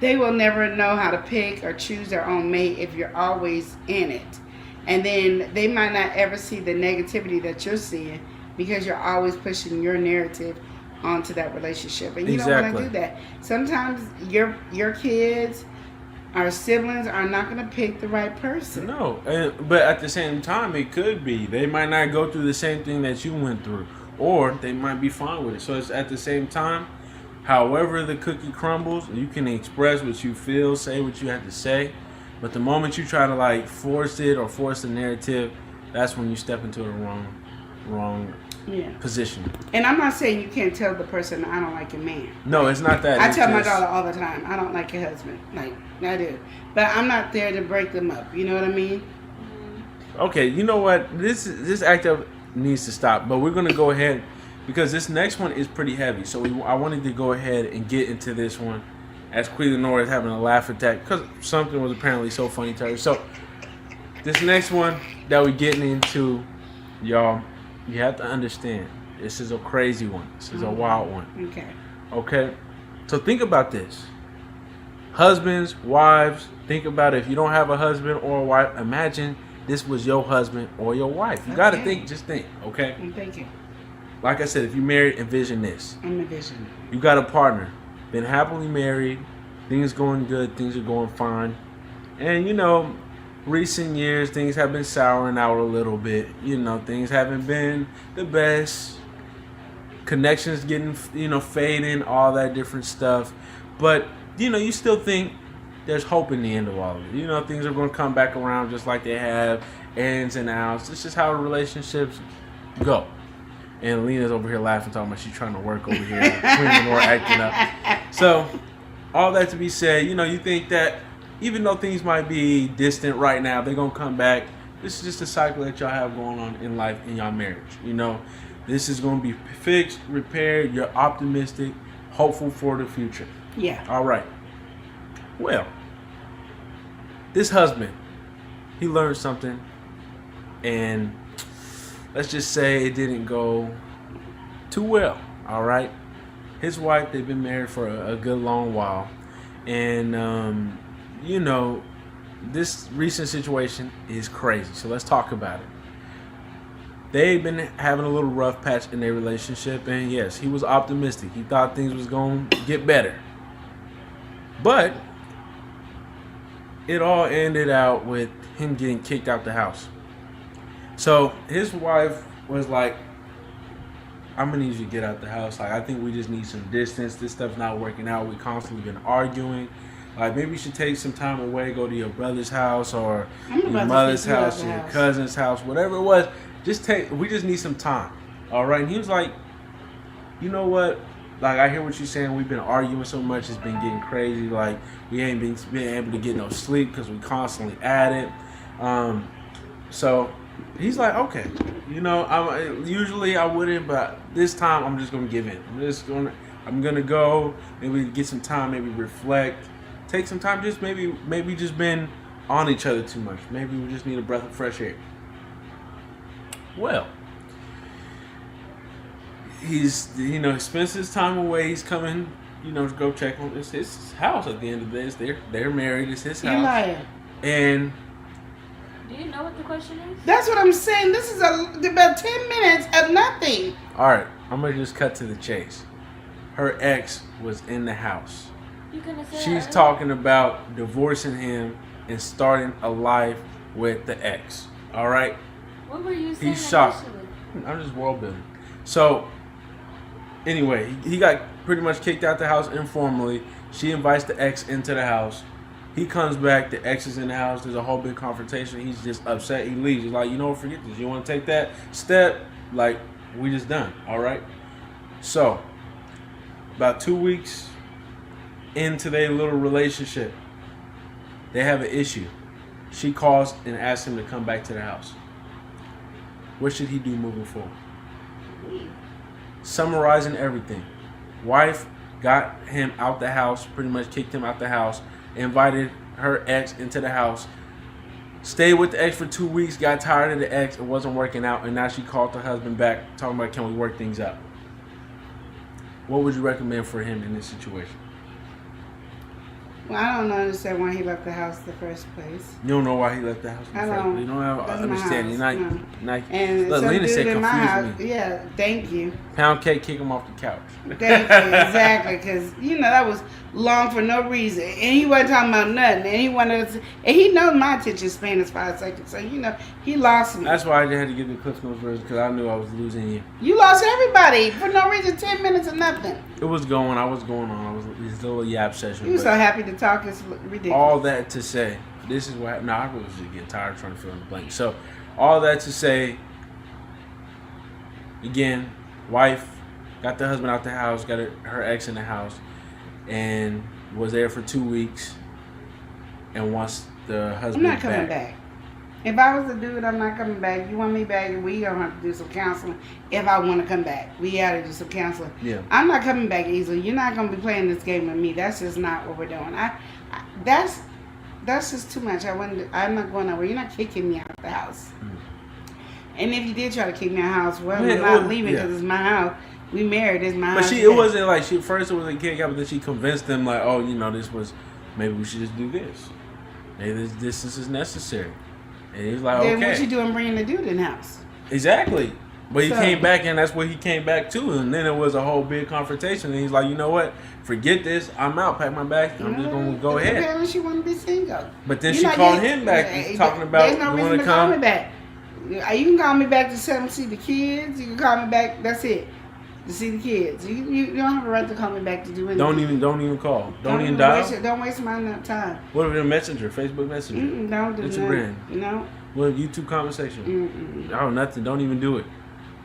they will never know how to pick or choose their own mate if you're always in it. And then they might not ever see the negativity that you're seeing because you're always pushing your narrative onto that relationship. And you don't want to do that. Sometimes your kids or siblings are not going to pick the right person. No, but at the same time, it could be. They might not go through the same thing that you went through. Or they might be fine with it. So it's at the same time, however the cookie crumbles, you can express what you feel, say what you have to say. But the moment you try to like force it or force the narrative, that's when you step into the wrong position. And I'm not saying you can't tell the person I don't like your man. No, it's not that. I tell my daughter all the time, I don't like your husband. Like, I do. But I'm not there to break them up. You know what I mean? Okay, you know what? This act up needs to stop. But we're gonna go ahead because this next one is pretty heavy. So I wanted to go ahead and get into this one as Queen Lenore is having a laugh attack because something was apparently so funny to her. So this next one that we're getting into, y'all, you have to understand. This is a crazy one. This is a wild one. Okay. So think about this. Husbands, wives, think about it. If you don't have a husband or a wife, imagine this was your husband or your wife. You got to think, just think, okay? I'm thinking. Like I said, if you're married, envision this. I'm envisioning. You got a partner, been happily married, things going good, things are going fine. And, you know, recent years, things have been souring out a little bit. You know, things haven't been the best. Connections getting, you know, fading, all that different stuff. But, you know, you still think there's hope in the end of all of it. You know, things are going to come back around just like they have, ins and outs. This is how relationships go. And Lena's over here laughing, talking about she's trying to work over here. Queen Lenore acting up. So, all that to be said, you know, you think that even though things might be distant right now, they're going to come back. This is just a cycle that y'all have going on in life, in y'all marriage. You know, this is going to be fixed, repaired. You're optimistic, hopeful for the future. Yeah. All right. Well, this husband, he learned something, and let's just say it didn't go too well. All right. His wife, they've been married for a good long while, and you know, this recent situation is crazy. So let's talk about it. They've been having a little rough patch in their relationship, and yes, he was optimistic. He thought things was going to get better. But it all ended out with him getting kicked out the house. So his wife was like, I'm going to need you to get out the house. Like, I think we just need some distance. This stuff's not working out. We constantly been arguing. Like, maybe you should take some time away, go to your brother's house or your mother's house or your cousin's house, whatever it was. We just need some time. All right. And he was like, you know what? Like, I hear what you're saying. We've been arguing so much. It's been getting crazy. Like, we ain't been able to get no sleep because we constantly at it. So he's like, okay, you know, usually I wouldn't, but this time I'm just going to give in. I'm going to go, maybe get some time, maybe reflect, take some time, just maybe just been on each other too much. Maybe we just need a breath of fresh air. Well, he's, you know, spends his time away. He's coming, go check on. It's his house at the end of the day. They're married. It's his You house. lying. And Do you know what the question is? That's what I'm saying. This is about 10 minutes of nothing. all right, I'm gonna just cut to the chase. Her ex was in the house. You couldn't have said She's that talking about divorcing him and starting a life with the ex. All right. earlier. What were you saying? He's shocked. initially? I'm just world building. So, anyway, he got pretty much kicked out the house informally. She invites the ex into the house. He comes back. The ex is in the house. There's a whole big confrontation. He's just upset. He leaves. He's like, forget this. You want to take that step? Like, we just done. All right. So, about 2 weeks into their little relationship, they have an issue. She calls and asks him to come back to the house. What should he do moving forward? Summarizing everything. Wife got him out the house, pretty much kicked him out the house, invited her ex into the house, stayed with the ex for 2 weeks, got tired of the ex, it wasn't working out, and now she called the husband back, talking about, can we work things out? What would you recommend for him in this situation? Well, I don't understand why he left the house in the first place. You don't know why he left the house in the I first don't. place. You don't have That's an my understanding. house. You're not, And look, some Lena dude said in my house, confuse me. yeah, thank you. Pound cake, kick him off the couch. Thank you, exactly, because, that was long for no reason. And he wasn't talking about nothing. And he wanted to, and he knows my attention span is 5 seconds. So, he lost me. That's why I had to give the Cliff Notes version, because I knew I was losing you. You lost everybody for no reason, 10 minutes of nothing. It was going, I was going on. I was this little yap session. You were but so happy to talk, it's ridiculous. all that to say, this is what, I really was just getting tired of trying to fill in the blank. So, all that to say, again, wife got the husband out the house, got her ex in the house, and was there for 2 weeks, and wants the I'm husband not coming back. If I was a dude, I'm not coming back. You want me back, we gonna have to do some counseling. If I want to come back, we gotta do some counseling. Yeah. I'm not coming back easily. You're not gonna be playing this game with me. That's just not what we're doing. That's just too much. I'm not going nowhere. You're not kicking me out of the house. And if you did try to kick me out of the house, well, I'm not leaving because it's my house. We married. It's my house. But it wasn't like first it was a kick out, but then she convinced them like, oh, this was, maybe we should just do this. Maybe this is necessary. And he was like, then okay. what you doing bringing the dude in the house? Exactly. But he So- came back, and that's what he came back to. And then it was a whole big confrontation. And he's like, you know what? Forget this. I'm out. Pack my bags. I'm just going to go ahead. Apparently she want to be single. But then You she know, called you- him back. He's talking about, There's no you reason want to to call me come? back. You can call me back to come see the kids. You can call me back. That's it. To see the kids. You don't have a right to call me back to do anything. Don't even call. Don't even dial. Don't waste my time. What if a messenger? Facebook Messenger? Don't do Instagram. that. No. What if YouTube conversation? Oh, nothing. Don't even do it.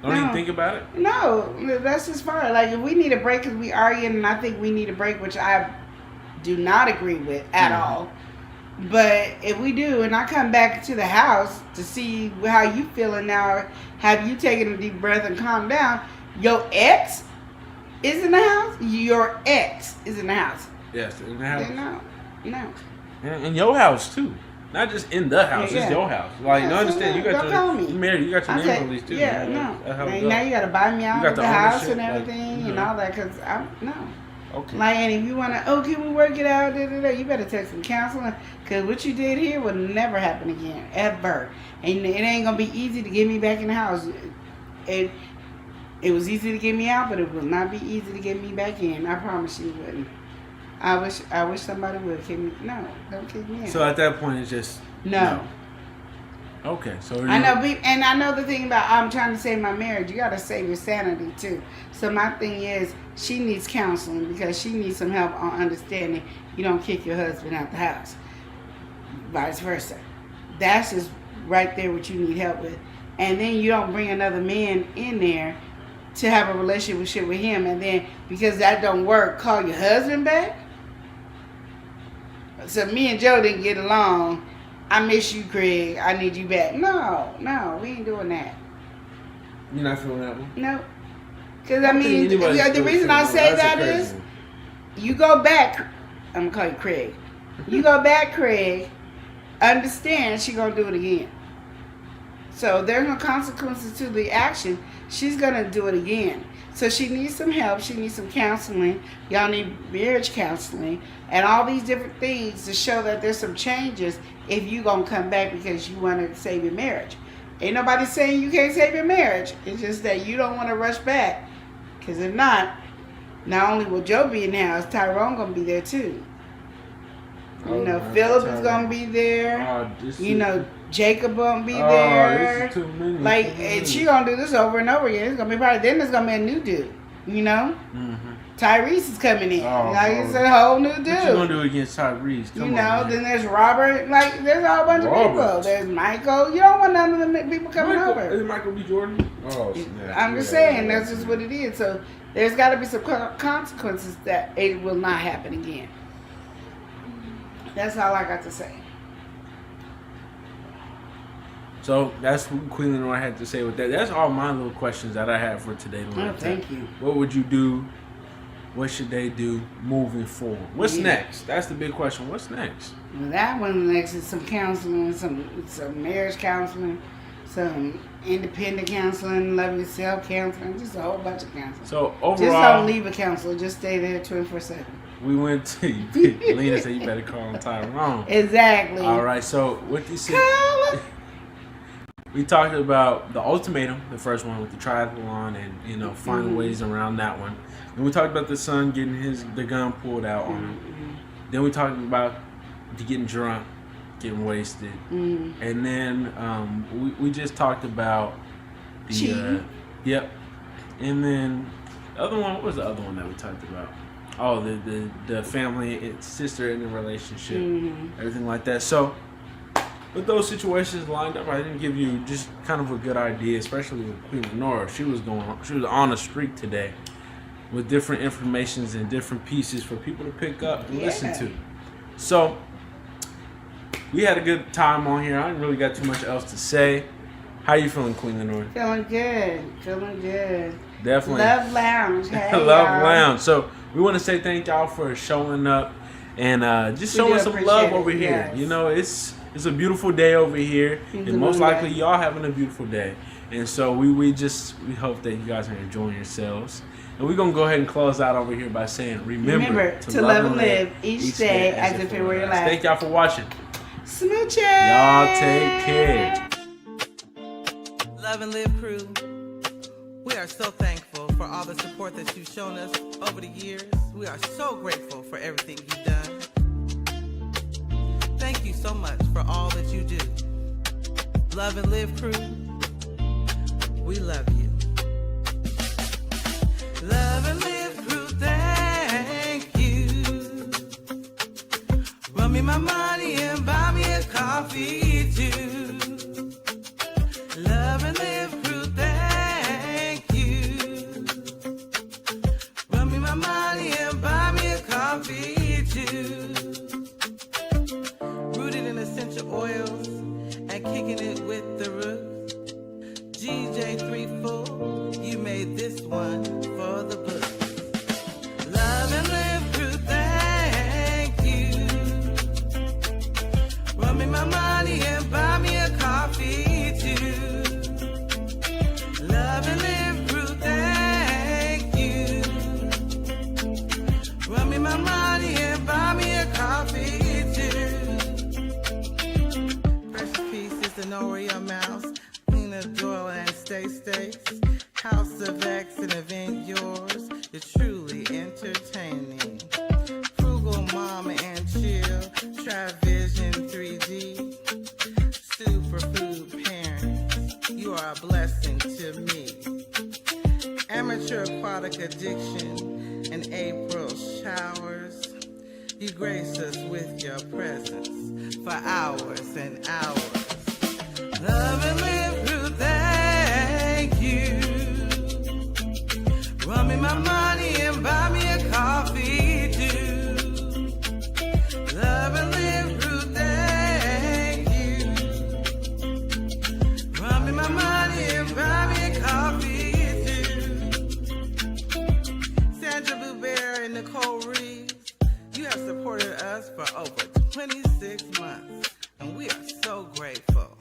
Don't even No. think about it. No, that's just fine. Like, if we need a break because we arguing, and I think we need a break, which I do not agree with at all. But if we do, and I come back to the house to see how you feeling now, have you taken a deep breath and calm down? Your ex is in the house. Your ex is in the house. Yes, in the house. Then no. And in your house too, not just in the house. Yeah. It's your house. Like, Yeah, you understand? so You got don't call me. you married. You got your I name said, on these too. yeah, man. no. That's how it Now goes. you got to buy me out got of the the house ownership, and like, everything you and know. all that. Because no. Okay. Like, and if you want to, can we work it out? You better take some counseling. Because what you did here will never happen again. Ever. And it ain't going to be easy to get me back in the house. It was easy to get me out, but it will not be easy to get me back in. I promise you it wouldn't. I wish somebody would kick me. No, don't kick me out. So at that point, it's just no. Okay, so I know, and I know the thing about I'm trying to save my marriage. You got to save your sanity too. So my thing is, she needs counseling because she needs some help on understanding you don't kick your husband out the house. Vice versa. That's just right there what you need help with. And then you don't bring another man in there to have a relationship with him, and then because that don't work, call your husband back. So me and Joe didn't get along. I miss you, Craig. I need you back. No, we ain't doing that. You're not feeling that one? No. Because, I mean, the reason I say that is, you go back. I'm going to call you Craig. You go back, Craig. Understand she going to do it again. So there's no consequences to the action. She's gonna do it again. So she needs some help. She needs some counseling. Y'all need marriage counseling and all these different things to show that there's some changes if you gonna come back because you want to save your marriage. Ain't nobody saying you can't save your marriage. It's just that you don't want to rush back. Because if not only will Joe be in the house, Tyrone gonna be there too. You know, Philip is gonna be there. You know, Jacob gonna be there. This is too many. Like, and she gonna do this over and over again. It's gonna be probably then there's gonna be a new dude. You know, Tyrese is coming in. Like it's a whole new dude. What you gonna do against Tyrese? Come You know, on, then there's Robert. Like, there's a whole bunch of people. There's Michael. You don't want none of the people coming over. Is it Michael B. Jordan? Oh, snap. I'm just saying that's just what it is. So there's got to be some consequences that it will not happen again. That's all I got to say. So that's what Queen Lenore had to say with that. That's all my little questions that I have for today. Oh, thank you. What would you do? What should they do moving forward? What's next? That's the big question. What's next? Well, that one next is some counseling, some marriage counseling, some independent counseling, love yourself counseling, just a whole bunch of counseling. So overall, just don't leave a counselor. Just stay there 24/7. We went to Lena said you better call him Tyrone. Exactly. All right. So what you said? We talked about the ultimatum, the first one with the triathlon, and finding ways around that one. And we talked about the son getting the gun pulled out on him. Then we talked about getting drunk, getting wasted, and then we just talked about the yep. And then the other one, what was the other one that we talked about? Oh, the family, sister in the relationship, everything like that. So with those situations lined up, I didn't give you just kind of a good idea, especially with Queen Lenore. She was on a streak today with different informations and different pieces for people to pick up and listen to. So we had a good time on here. I didn't really got too much else to say. How you feeling, Queen Lenore? Feeling good. Feeling good. Definitely. Love Lounge. Hey, Love y'all. Lounge. So we want to say thank y'all for showing up and just showing some love over here. Yes. You know, it's a beautiful day over here, and most likely y'all having a beautiful day. And so we hope that you guys are enjoying yourselves. And we're going to go ahead and close out over here by saying, remember to love and live each day as if it were your last. Thank y'all for watching. Smooches. Y'all take care. Love and Live crew, we are so thankful for all the support that you've shown us over the years. We are so grateful for everything you've done. Thank you so much for all that you do. Love and Live crew, we love you. Love and Live crew, thank you. Run me my money and buy me a coffee too. Love and Live crew, thank you. Run me my money and buy me a coffee too. Rooted in essential oils and kicking it with the roots. GJ34, you made this one for the books. Love and Live crew, thank you. Run me my money and buy me a coffee too. Love and Live crew, thank you. Run me my money and buy me a coffee too. Fresh Pieces and Oreo Mouse, Lena Doyle and Stay States, House of X and Event Yours, you're truly entertaining. Frugal Mama and Chill, Travision 3D, Superfood Parents, you are a blessing to me. Amateur Aquatic Addiction and April Showers, you grace us with your presence for hours and hours. Love and Live crew, thank you. Run me my money and buy me a coffee too. Love and Live crew, thank you. Run me my money and buy me a coffee too. Sandra Blueberry and Nicole Reeves, you have supported us for over 26 months, and we are so grateful.